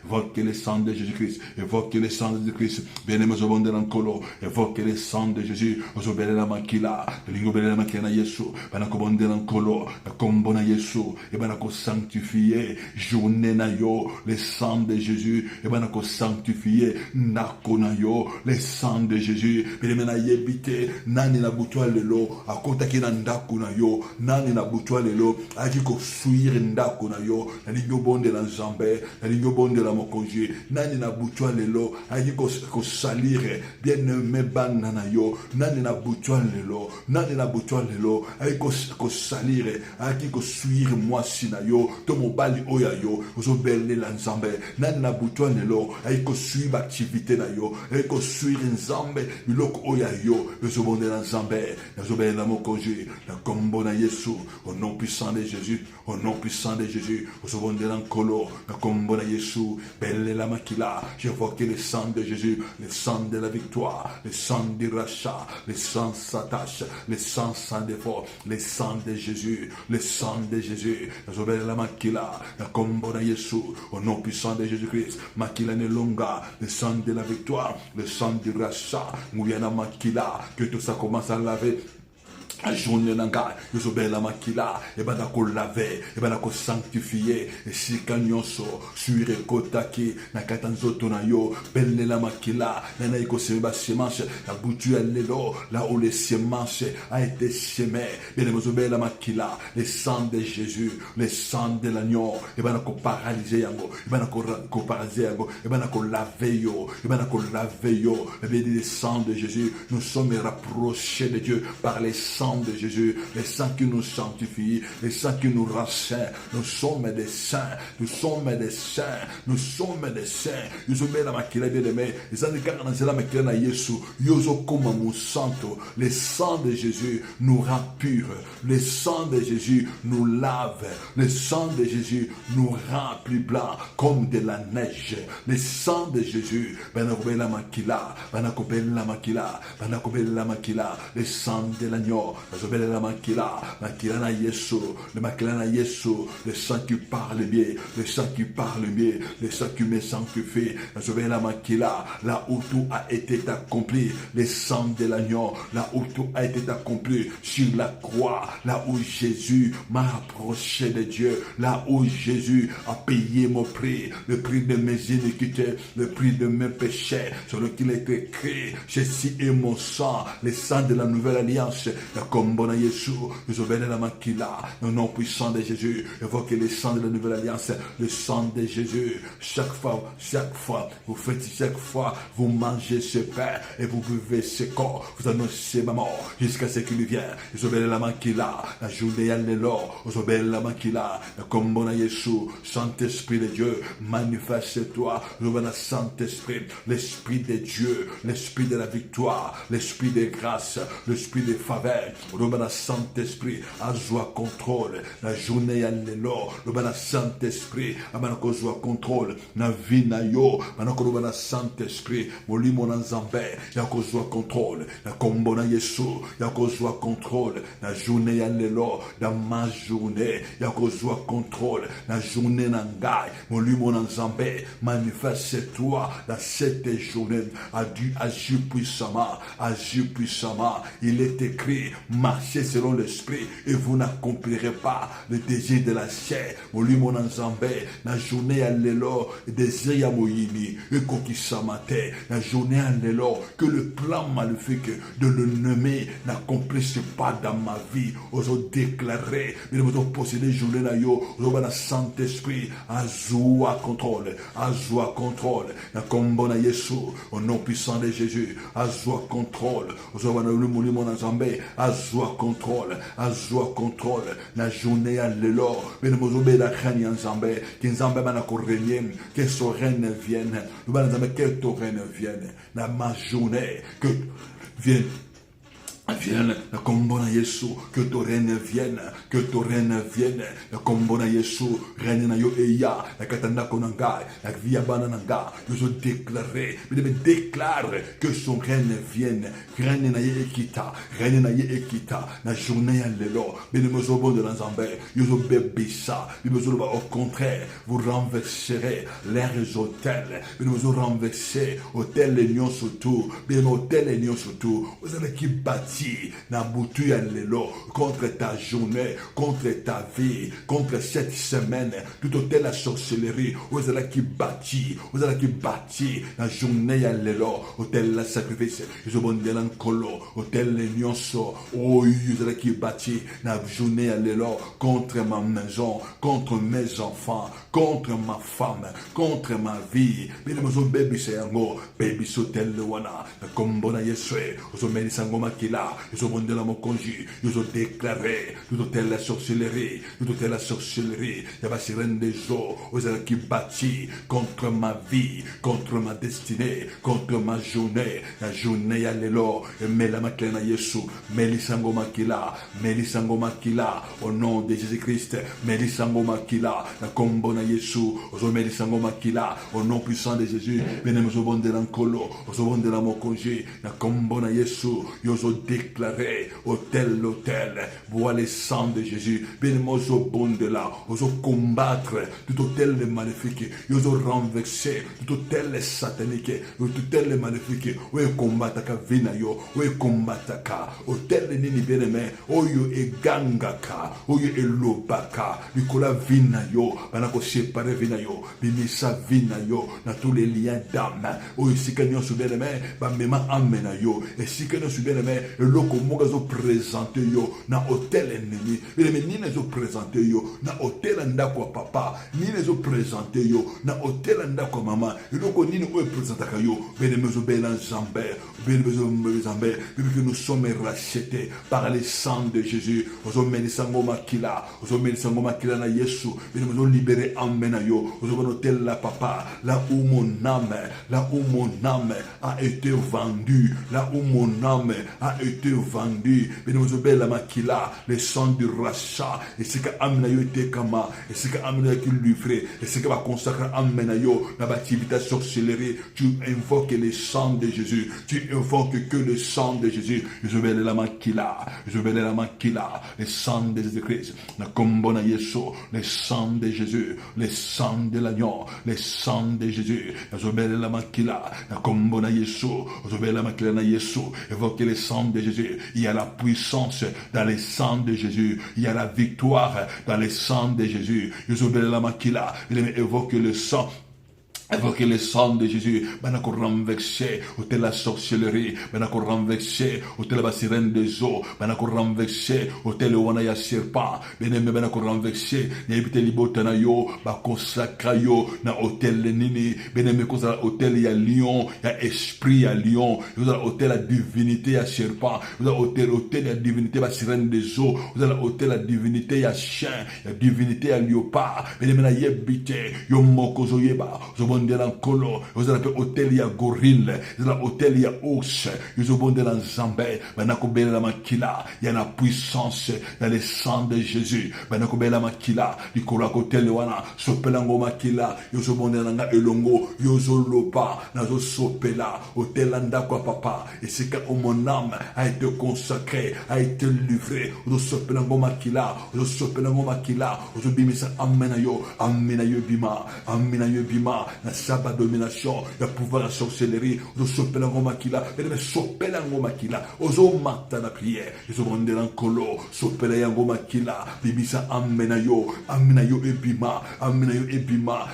Évoquez le sang de Jésus-Christ. Évoquez le sang de Jésus-Christ. Bien-aimés au monde de l'encolo. Évoquez le sang de Jésus. Osobele la makila. Lingobele la makina Yesu. Banako bonde l'encolo. Kombo na Yesu. Et banako sanctifié. Journée na yo. Le sang de Jésus. Et banako sanctifié. Nako na yo. Le sang de Jésus. Bien-aimés na yebite. Nani na butwa lelo. Akota ki na ndako na yo. Nani na butwa lelo. Aki ko suire ndako na yo. Nalingo bonde la nzambe. Nalingo bonde la mokonji. Nani na butwa lelo. Aki ko salire. Bien-aimé banana yo. Nani na butwa lelo. Nani na butwa lelo. Aki ko salire. Aki ko suire moi sina yo. To mobali oya yo. Ozo belle la nzambe. Nani na butwa lelo. Aki ko suivre activité na yo. Aki ko suire nzambe. Biloko oya yo. Ozo bonde la nzambe. Ozo belle la mokonji. La kombo na Yesu. Au nom puissant de Jésus. Au nom puissant de Jésus. Ozo bonde la nkolo. La kombo na Yesu. Belle la makila. J'évoque le sang de Jésus. Le sang de la victoire. Le sang du rachat. Le sang s'attache. Le sang sans défaut. Le sang de Jésus. Le sang de Jésus. Ozo belle la makila. La kombo na Yesu. Au nom puissant de Jésus-Christ. Makila ne longa. Le sang de la victoire. Le sang du rachat. Mouyana makila. Que tout ça commence à laver. La journée nanga, yosobé la makila, et banako laver, et banako sanctifier, et si kanyonso, suire kotaki, nakatanzoto na yo, belle la makila, nanaiko seba semence, la bouture l'élo, là où les semences a été semé, bien yosobé la makila, le sang de Jésus, le sang de l'agneau, et banako paralyser yango, et banako paralyser yango, et banako laver yo, le sang de Jésus, nous sommes rapprochés de Dieu par les sangs de Jésus, les saints qui nous sanctifient, les saints qui nous rendent saints. Nous sommes des saints, nous sommes des saints, nous sommes des saints. Nous sommes la makila bien aimé. Les saints de Karanazela makila na Yesu. Yoso koma mon santo. Le sang de Jésus nous rend purs. Le sang de Jésus nous lave. Le sang de Jésus nous rend plus blanc comme de la neige. Le sang de Jésus, banakobela makila, banakobela makila, banakobela makila. Le sang de l'agneau. La makila na Yesu, le makila na Yesu, le sang qui parle bien, le sang qui parle bien, le sang qui me sanctifie. La makila, là où tout a été accompli, le sang de l'agneau, là où tout a été accompli sur la croix, là où Jésus m'a rapproché de Dieu, là où Jésus a payé mon prix, le prix de mes iniquités, le prix de mes péchés, sur lequel est écrit, Jésus est mon sang, le sang de la nouvelle alliance. Comme bon Yesu, nous obéissons la makila, le nom puissant de Jésus, évoquez le sang de la nouvelle alliance, le sang de Jésus. Chaque fois, vous faites chaque fois, vous mangez ce pain et vous buvez ce corps, vous annoncez ma mort jusqu'à ce qu'il vienne. Nous obéissons la makila, la journée à l'or, nous obéissons la makila, comme bon Yesu, Saint-Esprit de Dieu, manifeste-toi, nous obéissons le Saint-Esprit, l'Esprit de Dieu, l'Esprit de la victoire, l'Esprit de grâce, l'Esprit de faveur. Le Saint-Esprit a joie contrôle la journée à l'élo, le Saint-Esprit a joie contrôle la vie na yo, le Saint-Esprit molimo na nzambe ya joie contrôle la kombo na Yesu ya joie contrôle la journée à l'élo, dans ma journée ya joie contrôle la journée na ngai molimo na nzambe. Manifeste-toi dans cette journée, agis puissamment, il est écrit, marchez selon l'esprit et vous n'accomplirez pas le désir de la chair. Moli mon nzambe, la journée à l'élo, désir ya moyini, et kokisamate, la journée à l'élo, que le plan maléfique de l'ennemi n'accomplisse pas dans ma vie. Oso déclarer, mais nous devons posséder journée na yo, oso la Saint-Esprit, azoua contrôle, la combo na Yesu, au nom puissant de Jésus, azoua contrôle, oso le moli mon nzambe, azoua contrôle, la journée à l'élo, mais nous devons la règne nzambe, que nzambe manako régner, que son règne vienne, nous devons que ton règne vienne, dans ma journée, que vienne Vienne, le combona Yesu, que ton règne vienne, que ton règne vienne, le combona Yesu, règne na yo eya, la katanda konanga, la via banananga, je déclarer, mais me déclare que son règne vienne, règne na ye ekita, règne na ye ekita, na journée à l'élo, mais nous me bon de l'ensemble, yo bébissa, au contraire, vous renverserez les hôtels, mais nous renverser, hôtel l'union surtout, bien hôtel l'union surtout, vous avez qui bâtit na butu ya lelo contre ta journée, contre ta vie, contre cette semaine, tout hôtel la sorcellerie, vous allez qui bâtit la journée ya lelo, hôtel la sacrifice, je bon de l'ancolo, hôtel l'union so, oh vous allez qui bâtit la journée ya lelo contre ma maison, contre mes enfants, contre ma femme, contre ma vie, mais nous baby c'est un mot, baby sotel le wana, comme bon à yeswe, vous mettez sango makila. Ils ont demandé la mokonji, ils ont déclaré, tout hôtel la sorcellerie, il y a la sirène des eaux, aux allez qui bâtit contre ma vie, contre ma destinée, contre ma journée, la journée à l'élo, et mais la maquina Yesu, Melisango Makila, au nom de Jésus-Christ, Melisango Makila, la combona Yesu, aux Melisango Makila, au nom puissant de Jésus, Benem Zobon de l'Ancolo, aux Zobon de la mokonji, la combona Yesu, ils ont déclaré hôtel, voit les sangs de Jésus, bien au bon de là, aux combattre tout hôtel maléfique, ils ont renversé tout hôtel satanique, tout hôtel maléfique, où est combattre ka vinayo, où est combattre ka, hôtel nini bien aimé, où est gangaka, où est lobaka, Nicolas vinayo, banako séparé vinayo, bimisa vinayo, na tous les liens d'âme, où ici que nous sommes bien aimé, ba mema amenayo, et si que nous sommes bien aimé, loko moga zo présenter yo na hôtel ennemi mais ni ne zo présenter yo na hôtel ndako papa ni ne zo présenter yo na hôtel ndako mama loko ni ne o présenter yo mais me zo bela Zambé mais que nous sommes rachetés par le sang de Jésus ozo melisango makila na Yesu mais nous zo libéré amena yo ozo hôtel la papa là où mon âme a été vendue, là où mon âme a été vendu, mais nous obéissons la maquila, le sang du rachat, et c'est que Amnayo était kama, et c'est que Amnayo qui livré, et c'est que va consacrer Amnayo, la activité sorcellerie, tu invoques le sang de Jésus, tu invoques que le sang de Jésus, je obéis la maquila, le sang de Jésus-Christ, la combona Yesu, le sang de Jésus, le sang de l'agneau, le sang de Jésus, je obéis la maquila, la combona Yesu, je obéis la maquila na Yesu, évoquez le sang de Jésus, il y a la puissance dans le sang de Jésus, il y a la victoire dans le sang de Jésus. Je obéis la maquila, il évoque le sang. Évoquer le sang de Jésus, banako renverser, hôtel la sorcellerie, banako renverser, hôtel la sirène des eaux, banako renverser, hôtel le wana ya serpent, beneme banako renverser, na ebite libota na yo, bakosakra yo, na hôtel le nini, beneme kosa hôtel ya lion, ya esprit ya lion, vous avez hôtel la divinité ya serpent, vous avez hôtel la divinité ya sirène des eaux, vous avez hôtel la divinité ya chien, ya divinité ya léopard, beneme na yebite, yo mokozo yeba, de l'Ancolo, vous avez hôtel ya gorille, vous avez hôtel ya ours, vous avez de la Zambé, banako bela la makila, il y a la puissance dans le sang de Jésus, banako bela makila, il kora hôtel wana, sopelango makila, yozo bonde nanga elongo, yozo lopa, nazo sopela, hôtel andako papa, et c'est que mon âme a été consacré, a été livré, yozo sopelango makila, yozo bimisa amenayo bima, la sabbat domination, la pouvoir la sorcellerie, le sopelango makila, mais sopelango makila, ozo mata la prière, ils ont rendu l'encolo, sopelango makila, bimisa amenayo ebima,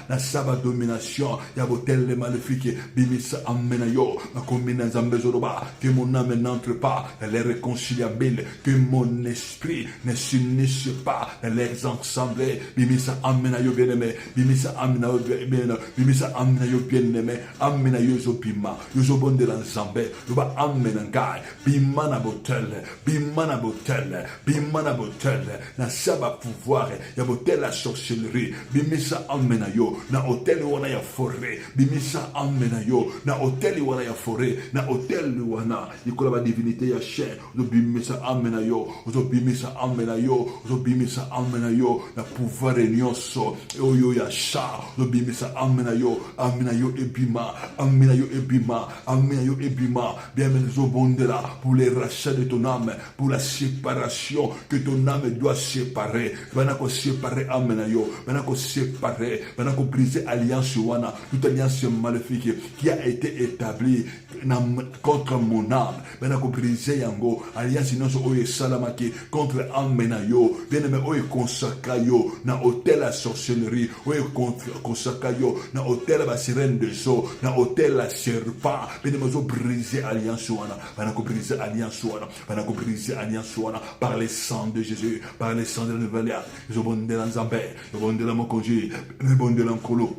la sabbat domination, ya botel les maléfiques, bimisa amenayo, ma commune zambezoroba, que mon âme n'entre pas dans les réconciliables, que mon esprit ne s'unisse pas dans les assemblées, bimisa amenayo bien-aimé, bimisa amenayo bien-aimé, bimisa amena yo bien-aimé, amena yo zo bima, yo zo bonde la nzambe, yo ba amena ngai, bimana botel, bimana botel, bimana botel, na saba pouvoir, ya botel la sorcellerie, bimisa amena yo, na hotel wana ya forêt, bimisa amena yo, na hotel wana ya forêt, na hotel wana, ikola ba divinité ya chien, zo bimisa amena yo, zo bimisa amena yo, zo bimisa amena yo, na pouvoir nyonso, oyo ya sha, zo bimisa amena yo ebima, amena yo ebima, amena yo ebima, bienvenue au bondela, pour les rachats de ton âme, pour la séparation que ton âme doit séparer, banako séparer amena yo, banako séparer, banako briser alliance wana, toute alliance maléfique qui a été établie contre mon âme, banako briser yango, alliance nyonso oyo salamaki contre amena yo, bien-aimé oyo consacra yo, na hôtel la sorcellerie, oyo consacra yo, na hôtel la sirène de eau, na hôtel la serpent, bien-aimé oyo briser alliance wana, banako briser alliance wana, banako briser alliance wana, par le sang de Jésus, par le sang de la nouvelle alliance, yo bonde la nzambe, yo bonde la mokonji, yo bonde la nkolo.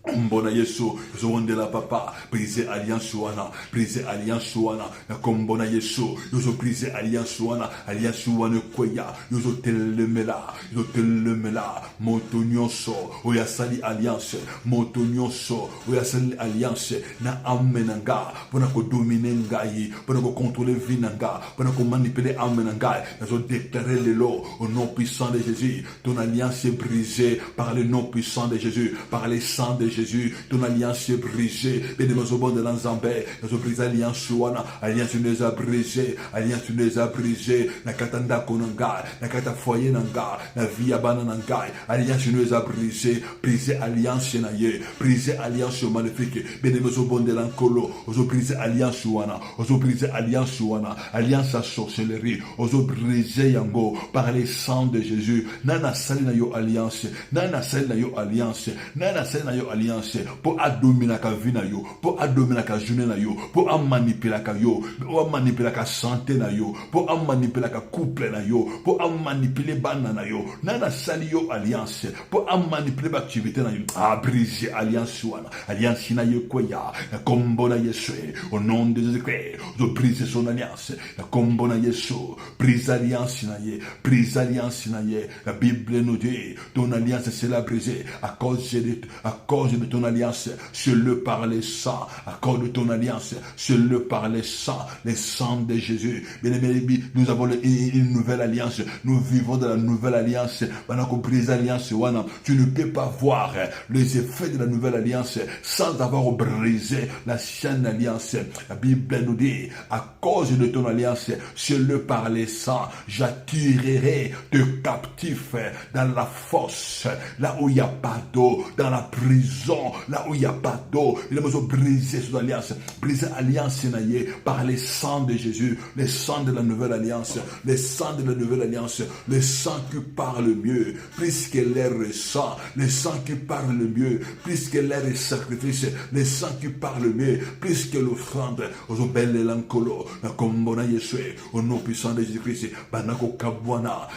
Mbona Yesu, zonde la papa, brise alliance wana, brise alliance wana, na kombona Yesu, yozo brise alliance wana kweya, yozo telemela, moto nyonso, oya sali alliance, moto nyonso, oya sali alliance, na amenanga, pona ko dominer ngai, pona ko contrôler vie nanga, pona ko manipuler amenanga, nazo déclarer le lot, au nom puissant de Jésus, ton alliance est brisée par le nom puissant de Jésus, par le sang de Jésus, ton alliance est brisée. Bénémoine au bon de l'Anzambé, nous brise alliance wana, alliance nous a brisé, alliance nous a brisé, na katanda konanga, na kata foyer nanga, na vie abana nanga, alliance nous a brisé, brisé alliance naye, brisé alliance maléfique. Bénémoine au bon de l'Ankolo, nous brise alliance wana, nous brise alliance wana, alliance à sorcellerie, nous brise yango par les sang de Jésus. Nana sali na yo alliance, nana sali na yo alliance, nana sali na yo alliance pour dominer ka vie na yo, pour dominer ka journée na yo, pour manipuler ka yo, pour manipuler ka santé na yo, pour manipuler ka couple na yo, pour manipuler bana na yo, nana sali yo alliance, pour manipuler ba activité na yo, a briser alliance wana, alliance na yo koya, na kombo na Yesu, au nom de Jésus-Christ, je brise son alliance, na kombo na Yesu, brise alliance na ye, brise alliance na ye, la Bible nous dit, ton alliance sera brisée à cause de ton alliance, c'est le par les sang, à cause de ton alliance, c'est le par les sang de Jésus. Bien aimé, nous avons une nouvelle alliance, nous vivons dans la nouvelle alliance. Pendant qu'on brise l'alliance, tu ne peux pas voir les effets de la nouvelle alliance sans avoir brisé l'ancienne alliance. La Bible nous dit, à cause de ton alliance, c'est le par les sang, j'attirerai de captifs dans la fosse, là où il n'y a pas d'eau, dans la prison, là où il n'y a pas d'eau. Il a besoin de briser son alliance, briser l'alliance par les sangs de Jésus, les sangs de la nouvelle alliance, les sangs de la nouvelle alliance, les sangs qui parlent mieux, plus que l'air sang, les sangs qui parlent mieux, plus que l'air et sacrifice, les sangs qui parlent mieux, plus que l'offrande, aux belles lankolo, na kombona Yesue, au nom puissant de Jésus-Christ, bandako kabwana,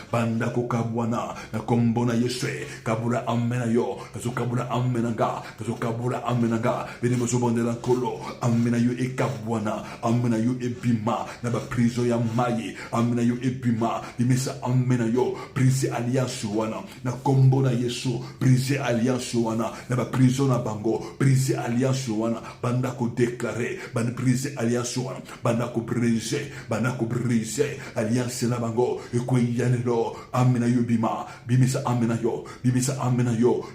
na kombona Yesue, kabula amena yo, na kabula amenanga, kabula amenanga, benemo sobonde la kolo, amena yo ekabwana, amena yo ebima, na ba prison ya maye, amena yo ebima, dimisa amena yo, brise alliance wana, na kombo na Yesu, brise alliance wana, na ba prison na bango, brise alliance wana, banda ko déclarer, banda brise alliance wana, banda ko brise alliance na bango, eko yanelo, amena yo bima, bimisa amena yo,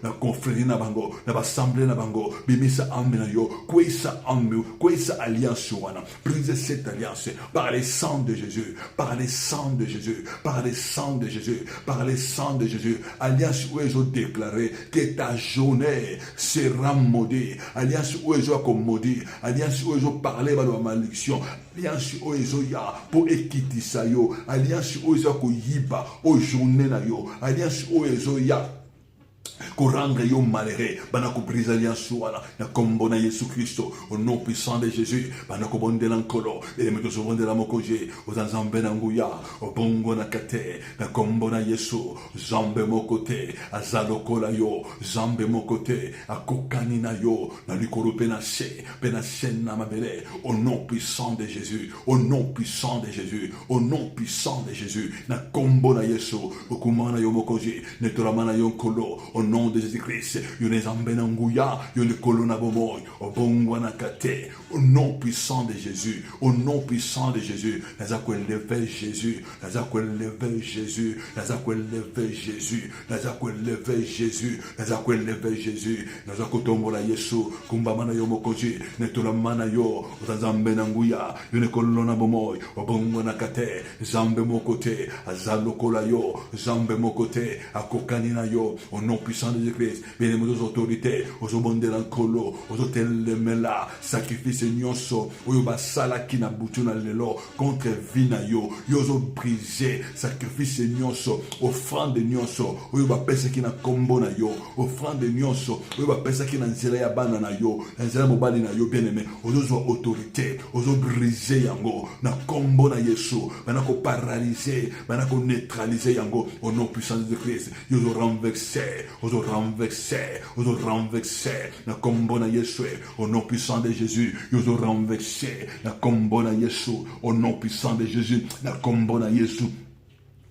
na confrérie na bango, na assemblée na bango, bimisa amena yo, kwesa alliance wana, brise cette alliance par les sangs de Jésus, par les sangs de Jésus, par les sangs de Jésus, par les sangs de Jésus, alliance où ils ont déclaré que ta journée sera maudite, alliance où ils ont maudit, alliance où ils ont parlé de la malédiction, alliance où ils ont ya pour équiter ça yo, alliance où ils ont yiba au journée na yo, alliance où ils ont ya rendre yo malheureux, banako briser alliance wana, na kombo na Yesu Christo, au nom puissant de Jésus, banako bondela nkolo, et meto so bondela mokoje, aux anzambe na nguya, au bongo na kate, na kombo na Yesu, zambe mokote, azalokola yo, zambe mokote, akokani na yo, na likoro penache na mabele, au nom puissant de Jésus, au nom puissant de Jésus, au nom puissant de Jésus, na kombo na Yesu, okumana yo mokoje, netoramana yo nkolo, au nom de Jésus-Christ, yo ne zambe na nguya, yo ne kolo na bomoy, au bongo na kate, au nom puissant de Jésus, au nom puissant de Jésus, nazako élever Jésus, nazako élever Jésus, nazako élever Jésus, nazako élever Jésus, nazako élever Jésus, nazako tombola Yesu, kumbamana yo mokoji, netolamana yo, zambe na nguya, yo ne kolo na bomoy, au bongo na kate, zambe mokote, azalokola yo, zambe mokote, akokani na yo, au nom puissant de Jésus-Christ, bien les autorités, aux obonde l'ankolo, aux hôtels de mela, sacrifice nyonso, oyo basala ki na butu na lelo, contre vina yo, yozo brisé, sacrifice nyonso, offrande nyonso, oyo bapesa ki na kombo na yo, offrande nyonso, oyo bapesa ki na nzela ya bana na yo, nzela mobali na yo, bien aimé, ozo autorité, ozo brisé yango, na kombo na Yesu, banako paralyser, banako neutraliser yango, au nom puissant de Christ, yozo renverser, ozo renverser, ozo renverser, na kombo na Yesu, au nom puissant de Jésus, yozo renverser, na kombo na Yesu, au nom puissant de Jésus, na kombo na Yesu.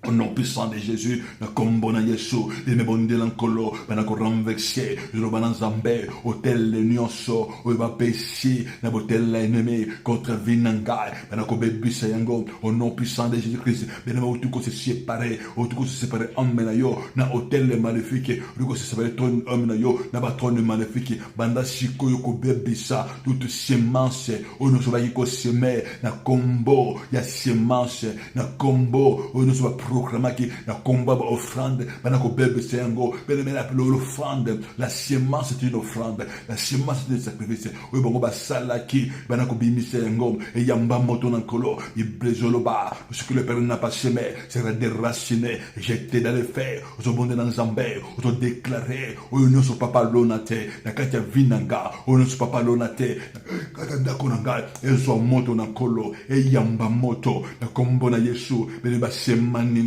Au nom puissant de Jésus, na kombo na Yesu, les mebonde l'ankolo, banako renverser, le bananzambe, hôtel le nyonso, ou va péché, na botel la ennemi, contre vinangai, banako bebisa yango, au nom puissant de Jésus-Christ, benema utuko se séparer, utuko se séparer homme na yo, na hôtel le maléfique, utuko se séparer ton homme na yo, na batron maléfique, banda shiko yoko bebisa, toute semence, ou nous soba yiko semer, na kombo, ya semence, na kombo, ou nous soba proclamaki na combat offrande banako bebe sengo bele mena l'offrande la semence c'est une offrande la semence c'est un sacrifice oui bongo basalaki banako bimisa sengo et yamba moto nankolo iblezoloba ce que le père n'a pas semé sera déraciné jeté dans les fers au bonde dans zambé au déclaré au non so papa lonate na katia vinanga au non so papa lonate kaka ndako nanga et so moto nankolo et yamba moto na kombo na Yesu bele basemani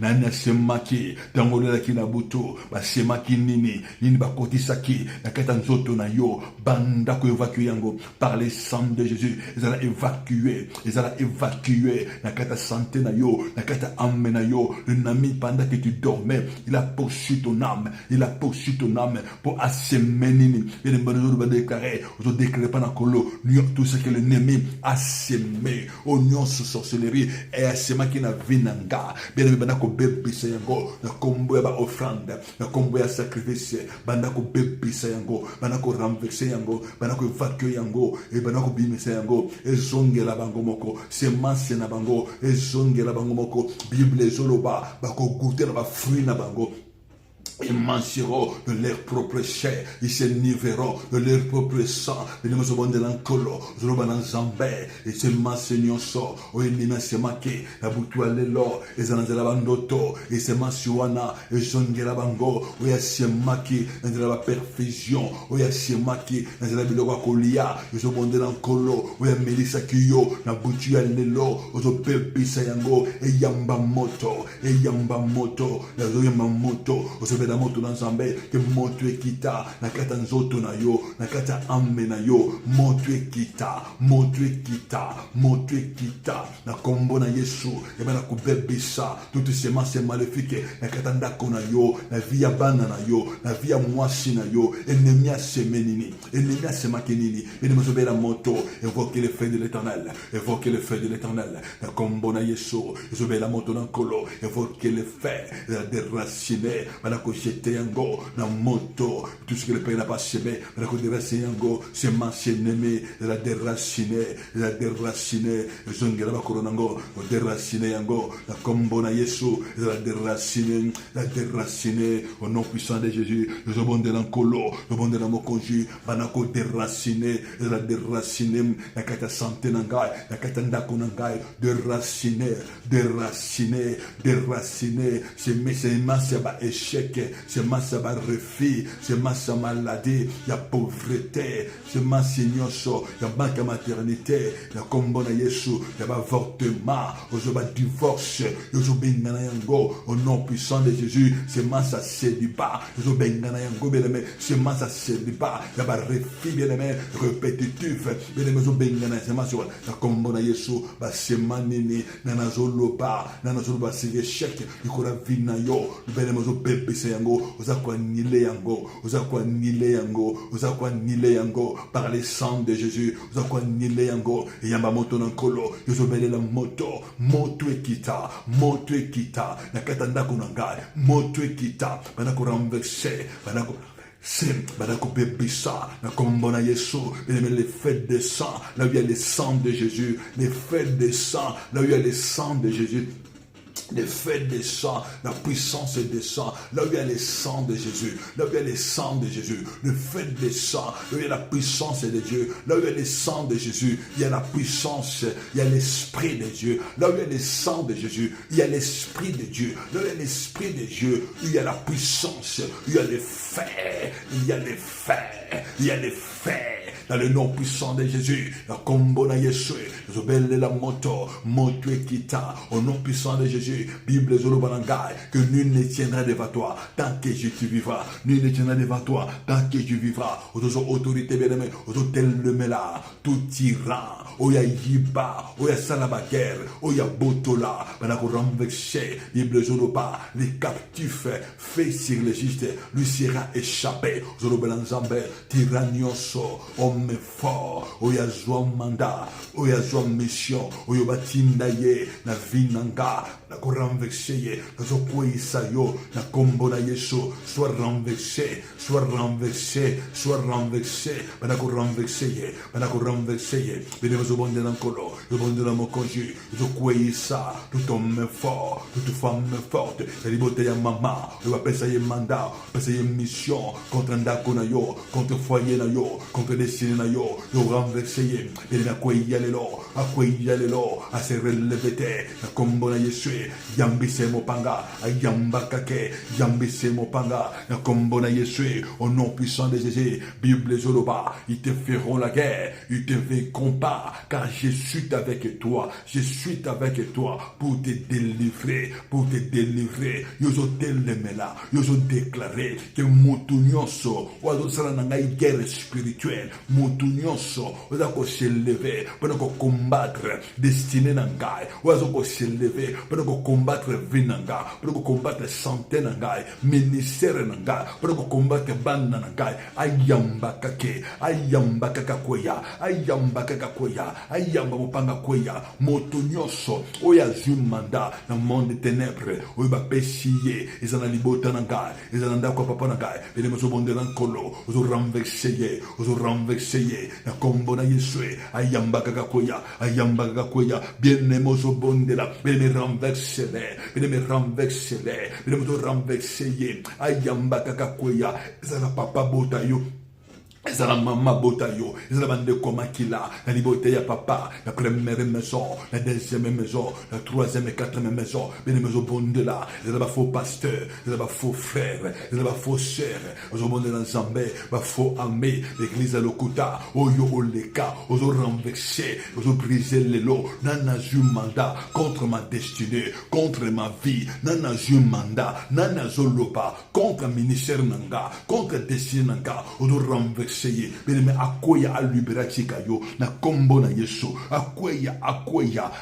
nani asemaki tangolela na butu basemaki nini bakotisaki na kata nzoto na yo banda ko évacuer yango par le sang de Jésus ils allaient évacuer na kata santé na yo na kata âme na yo le nami pendant que tu dormais il a poursuivi ton âme pour assemer nini et les bonnes va déclarer aux déclarer pendant kolo tout ce que l'ennemi a semé oignon sous sorcellerie et asemaki na vinanga bien banako bebisa yango na kombo ya ba offrande na kombo ya sacrifice banako bebisa yango banako renverser yango banako évacuer yango et banako bimisa yango ezongela bango moko semence na bango ezongela bango moko bible ezoloba bako goûter na ba fruit na bango. Ils mangeront de leur propre chair, ils se niveront de leur propre sang. Ils ne se vont de l'ancolo, ils vont dans zambé, et se menseignent so, ou ils ne se maquillent, la boutou à l'élo, ils en ont la bandoto, ils se mensuana, ils sont de la bango, ou ils se maquillent, ils ont la perfusion, ou ils se maquillent, ils ont la biloga colia, ils sont de l'ancolo, ou ils melissa kiyo, la boutou à l'élo, ils ont pepi sayango, et yamba moto, la yamba moto, na moto na nzambe ke moto ekita na kata nzoto na yo na kata ame na yo moto ekita na kombo na Yesu e bana kubebisa toute semence maléfique na kata ndako na yo na vie ya bana na yo na vie ya mwasi na yo ennemi a semenini ennemi a semakenini et nous obéir la moto évoquer le feu de l'Éternel na kombo na Yesu obéir la moto na kolo évoquer le feu la déraciner bana jeter yango na moto tout ce que le Père n'a pas semé la déraciner yango semence ennemie la déraciner zongela ba koronango déraciner yango na kombo na Yesu la déraciner au nom puissant de Jésus le bon de l'ankolo le bon de la mokonji banako déraciner la kata santé nangai la kata ndako nangai déraciner c'est semence ba échec péché, semence ba refus, semence maladie, ya pauvreté, semence nyonso, ya manque maternité, ya kombo na Yesu, ya ba avortement, ozo ba divorce, ozo bengana yango, au nom puissant de Jésus, semence à célibat, ozo bengana yango, bien-aimé, semence à célibat, ya ba refus, bien-aimé, répétitif, bien-aimé, ozo bengana, semence ya kombo na Yesu, ba semanini, nanazo loba, nanazo loba c'est échec, ikora vina yo, bien-aimé, ozo bébé yango, oza kwa nile yango, oza kwa nile yango, oza kwa nile yango, par les sang de Jésus, oza kwa nile yango, et yamba moto nankolo, yozo bele la moto, moto ekita, nakata ndako nangai, moto ekita, banako renverser, banako bébissa, na kombo na Yesu, les fêtes de sang, là où il y a le sang de Jésus, les fêtes de sang, là où il y a le sang de Jésus. Les fêtes des sangs, la puissance des sangs, là où il y a les sangs de Jésus, là où il y a les sangs de Jésus, le fait des sangs, là où il y a la puissance de Dieu, là où il y a les sangs de Jésus, il y a la puissance, il y a l'esprit de Dieu, là où il y a les sangs de Jésus, il y a l'esprit de Dieu, là où il y a l'esprit de Dieu, il y a la puissance, il y a les faits, il y a les faits, il y a les faits. Dans le nom puissant de Jésus, la combo na Yesu, la moto ekita, au nom puissant de Jésus, Bible zolo balangai, que nul ne tiendra devant toi, tant que je te vivras, nul ne tiendra devant toi, tant que je vivras, aux autorités bien-aimées, aux hôtels le mela, tout tyran, oya yiba, oya salabaguerre, oya botola, banako renverser, Bible zolo ba, les captifs, faits sur le juste, lui sera échappé, zolo balanzambe, tyrannoso, homme fort, oya zwa mandat, oya zwa mission, oyo batinda ye, na vinanga, na ko renverser ye, na zo kwisa yo, na kombo na Yesu, soit renversé, soit renversé, soit renversé, na ko renverser ye, na ko renverser ye, bene zo bonde na kolo, yo bonde na mokonju, zo kwisa, tout homme fort, toute femme forte, la liberté ya mama, yo va pesa ye mandat, pesa ye mission, contre ndako na yo, contre foyer na yo, contre destiné na yo, yo renverser ye, bene na kwya lelo, a se relever, na kombo na Yesu, yambise mopanga, ayambakake, yambise mopanga, na kombo na Yesu, au nom puissant de Jésus, Bible Zoloba, ils te feront la guerre, ils te vaincront pas, car je suis avec toi, pour te délivrer, yozo telemela, yozo déclarer que mutunyoso, ozo sala nangai guerre spirituelle, mutunyoso, ozo se lever, pour combattre destiné nangai, ozo se lever, pour combattre vinanga, pour combattre santé nangai, ministère nangai, pour combattre banda nangai, ayamba kakakweya, ayamba mopanga kweya, motonyoso, oya zumanda, na monde des ténèbres, oya bapesiye, ezana libota nangai, ezana ndako papa nangai, bele mozo bonde nankolo, ozo renverser, na kombo na Yesu, ayamba kakakweya, bien mozo bonde la, bele renverser, ayamba kakakweya, ezana papa bota yo. Ezala mama bota yo, ezala bande komakila, la liberté ya papa, la première maison, la deuxième maison, la troisième et quatrième maison, bien les maisons bonde là, ezala ba faux pasteur, ezala ba faux frère, ezala ba faux sœur, ozo bonde dans Zambé, ba faux armée, l'église à l'Okuta, oyo oleka, ozo renverser, ozo briser les lots, nana ju mandat contre ma destinée, contre ma vie, nana ju mandat, nana zoloba, contre ministère nanga, contre destinée nanga, ozo renverser. Mais akoya a libéré Chikayo, na kombo na Yesu, akoya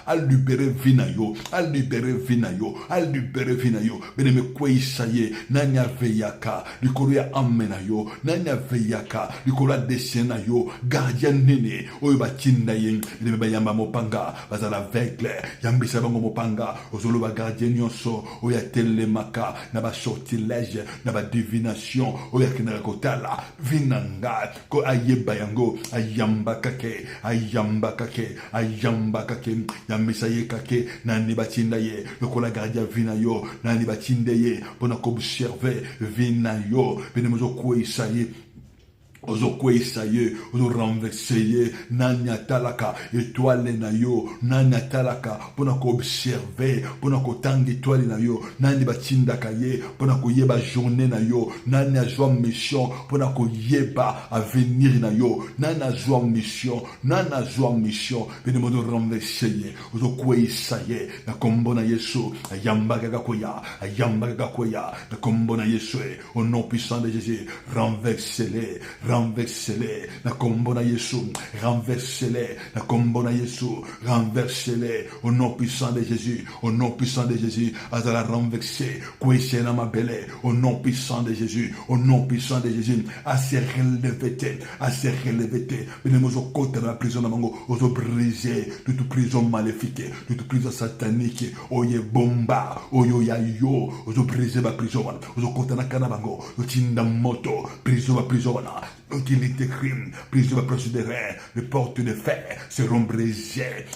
a libéré vinayo, mais me kwei saye, nanya veyaka, likoya amenayo, nanya veyaka, likola desienayo, gardien nene, oyoba chindaye, mais bayamba mopanga, bazala vegle, yambisa bango mopanga, ozolo ba gardien nyonso, oya telemaka, na ba sortilège, na ba divination, oya kinara kotala, vinanga. Ko ayeba yango ayamba kake yambisa ye kake nani batinda ye lokola gardia vina yo nani batinde ye pona ko observer vina yo bene mozo ko isaye Ozokwe isaye, ozo renverser, nanya talaka, étoile na yo, nanya talaka, pona ko observer, pona ko tang étoile na yo, nani batinda kaye, pona ko yeba journée na yo, nani azwa mission, pona ko yeba avenir na yo, nani azwa mission, bene mozo renverser, ozokwe isaye, na kombo na Yesu, ayamba gakoya, na kombo na Yesu, au nom puissant de Jésus, renversez-les, renversez-les, na kombona Yesu, renversez-les, na kombona Yesu, renversez-les, au nom puissant de Jésus, au nom puissant de Jésus, azala renverser, kouesse na mabele, au nom puissant de Jésus, au nom puissant de Jésus, à se relever, venez-nous au côté de la prison de Mango, aux briser, toute prison maléfique, toute prison satanique, oye bomba, oyo ya yo, aux briser ma prison, aux côté de la Kanabango, au tinda moto, prison, utilité crime, prison procédérale, les portes de fer seront brisées,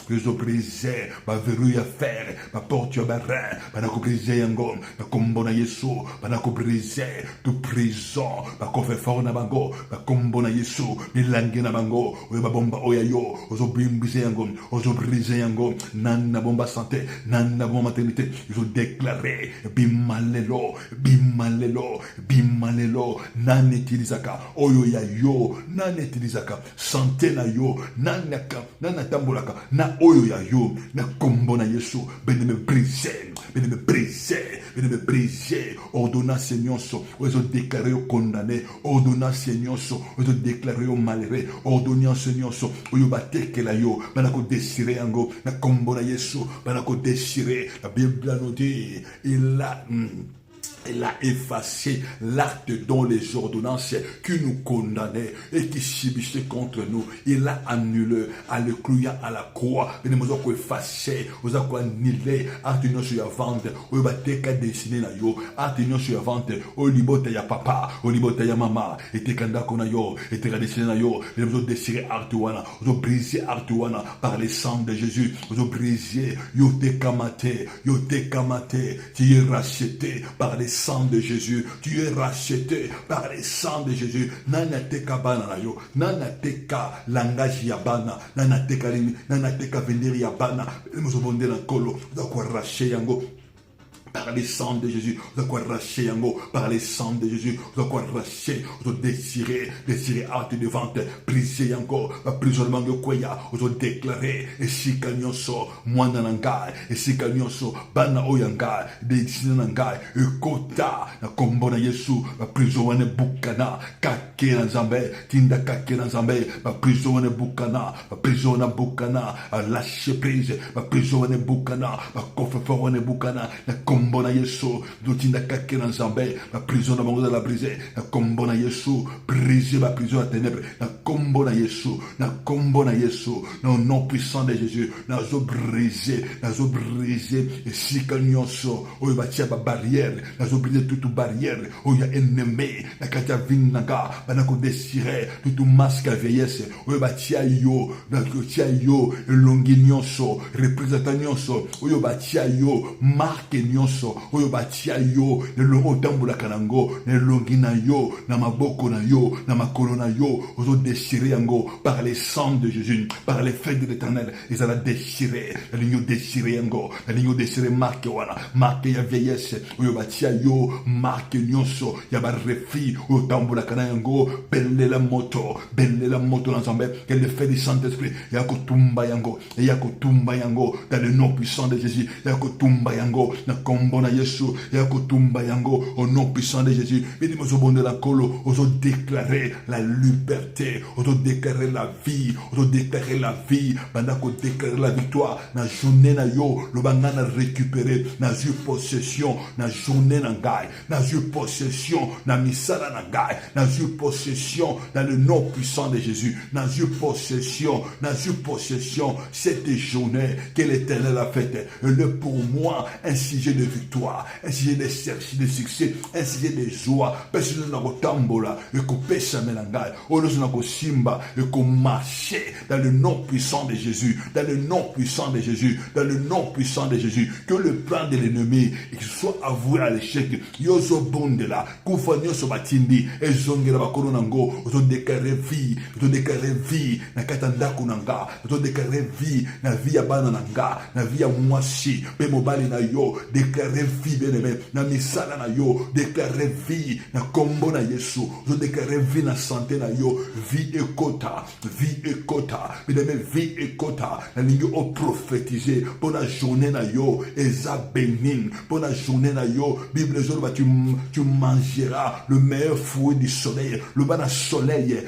ma verrouille à fer, ma porte à barrin, ma brisé yango, ma combona Yesu, ma brisé, toute prison, ma coffre fort na bango, ma combona Yesu, mi langue na bango, ma bomba oyayo, ozo brisé yango, ozo brisé yango, nan na bomba santé, nan na bomba maternité, ils ont déclaré, bimalelo, nan utilisaka, oyoya yo, nan utilisaka, santé na yo, nan tambolaka, na oyoya yo, na kombo na Yesu, bene me briser, ordonnance nyonso, ozo déclaré au condamné, ordonnance nyonso, ozo déclaré au malheureux, ordonnance nyonso, oyo bateke la yo, banako désirer yango, na kombo na Yesu, banako désirer, la Bible nous dit, il a effacé l'acte dont les ordonnances qui nous condamnaient et qui subissaient contre nous. Il a annulé, alléluia, à la croix. Mais nous avons effacé, nous avons annulé, attention sur la vente, nous avons dessiné na yo, attention sur la vente, au libota ya papa, au libota ya maman, et te kanda kona yo, et te dessiné na yo, nous avons dessiré Artuana, nous avons brisé Artuana par le sang de Jésus, nous avons brisé, yo te kamate, tu es racheté par les sang de Jésus, tu es racheté par le sang de Jésus. Nanateka bana yo, nanateka langage yabana, nanateka venir yabana. Nous avons dit la colo, nous avons racheté yango. Par les sangs de Jésus, vous avez arraché yango, par les sangs de Jésus, vous avez arraché, vous avez désiré acte de vente, brisé yango, prisonnement de koya, vous avez déclaré, et si kanyoso, mwana nangai, et si kanyoso, bana oyanga, désiré nangai, et kota, na kombo na Yesu, prison wane bukana, kake na zambe, tinda kake na zambe, prison wane bukana, prison na bukana, lâche prise, prison wane bukana, coffre fort wane bukana, na kombo na Yesu, dotinda kake na zambe, la prison na bango de la briser, na kombo na Yesu, briser la prison à ténèbres, na kombo na Yesu, na nom puissant de Jésus, na zo briser, et si kanyoso, oyo batia ba barrière, na zo briser toute barrière, oyo ennemi, na katia vinanga, banako désirer, toute masque à vieillesse, oyo batia yo, na kotia yo, longi nyonso, représentant nyonso, oyo batia yo, marque nyonso, oyo batia yo, ne longo tambola kanango, ne longi na yo, na maboko na yo, na makolo na yo, ozo déchirer yango, par les sangs de Jésus, par les feux de l'Éternel, ils allaient déchirer, la ligne déchirer yango, la ligne déchirer marque wana, marque ya vieillesse, oyo batia yo, marque nyonso, ya ba refi, oyo tambola kanango, belle la moto l'ensemble, que le fait du Saint-Esprit, yako tumba yango, dans le nom puissant de Jésus, yako tumba yango, na kombo na Yesu, yako tumba yango, au nom puissant de Jésus, vini mozo bonde la kolo, ozo déclarer la liberté, ozo déclarer la vie, bandako déclarer la victoire, na journée na yo, le bangana récupérer, na ju possession, na journée na ngai, na ju possession, na misala na ngai, na ju possession, dans le nom puissant de Jésus, na ju possession, cette journée que l'Éternel a faite, elle est pour moi un sujet de victoire, un sujet de succès, un sujet de joie, parce que nous avons tambola, et que pesa melangai. Oh, nous avons simba et qu'on marcher dans le nom puissant de Jésus, dans le nom puissant de Jésus, dans le nom puissant de Jésus. Que le plan de l'ennemi soit avoué à l'échec. Yozo bondela, koufanyo sobatindi, et zongela bakoro nango, ozo déclarer vie, ozo déclarer vie, na katanda kunanga, ozo déclarer vie, na vie ya bana nanga, na vie ya mwasi, pe mobali na yo, déclarer vie, bien aimé, na misala na yo, déclarer vie, na kombo na Yesu, ozo déclarer vie na santé na yo, vie ekota, bien aimé, vie ekota, na lingo o prophétiser, pour la journée na yo, eza bénin, pour la journée na yo, Bible tu mangeras le meilleur fruit du soleil, le bas soleil,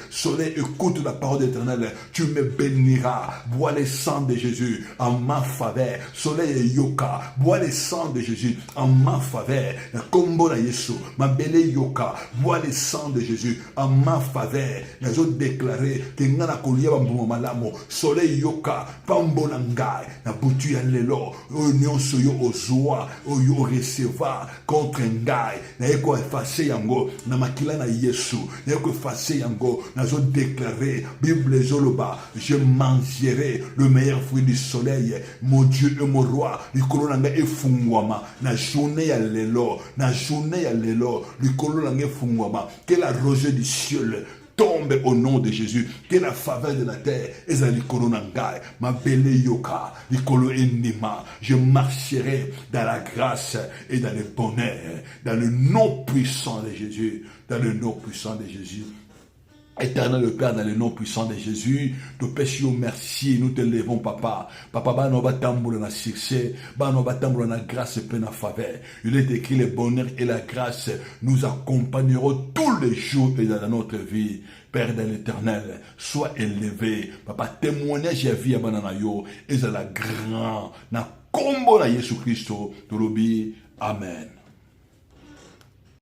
écoute la parole d'éternel, tu me béniras, bois les sang de Jésus en ma faveur, soleil et yoka, bois les sang de Jésus en ma faveur, kombo na Yesu, ma belle yoka, bois les sang de Jésus en ma faveur, les autres déclaré que ngana kolia bambo malamo, soleil yoka, pambo nangai, na butu ya lelo, union soyo ozwa, oyo recevoir contre ngai, na eko effacer yango, na makila na Yesu, na eko effacer yango, na zo déclarer, Bible zoloba, je mangerai le meilleur fruit du soleil, mon Dieu et mon roi, likolo nanga efungwama, na journée ya lelo, likolo nanga efungwama, que la rosée du ciel tombe au nom de Jésus, que la faveur de la terre est à l'ikolo nangai, ma belle yoka, l'ikolo enima, je marcherai dans la grâce et dans le bonheur, dans le nom puissant de Jésus, dans le nom puissant de Jésus. Éternel le Père, dans le nom puissant de Jésus, te péchons merci, nous te levons, Papa. Papa, ba no batamboula na succès, ba no batamboula na grâce et pleine faveur. Il est écrit le bonheur et la grâce nous accompagneront tous les jours et dans notre vie. Père de l'éternel, sois élevé. Papa, témoignage à vie à bananayo, et à la grand, na combo na Jésus Christ, Amen.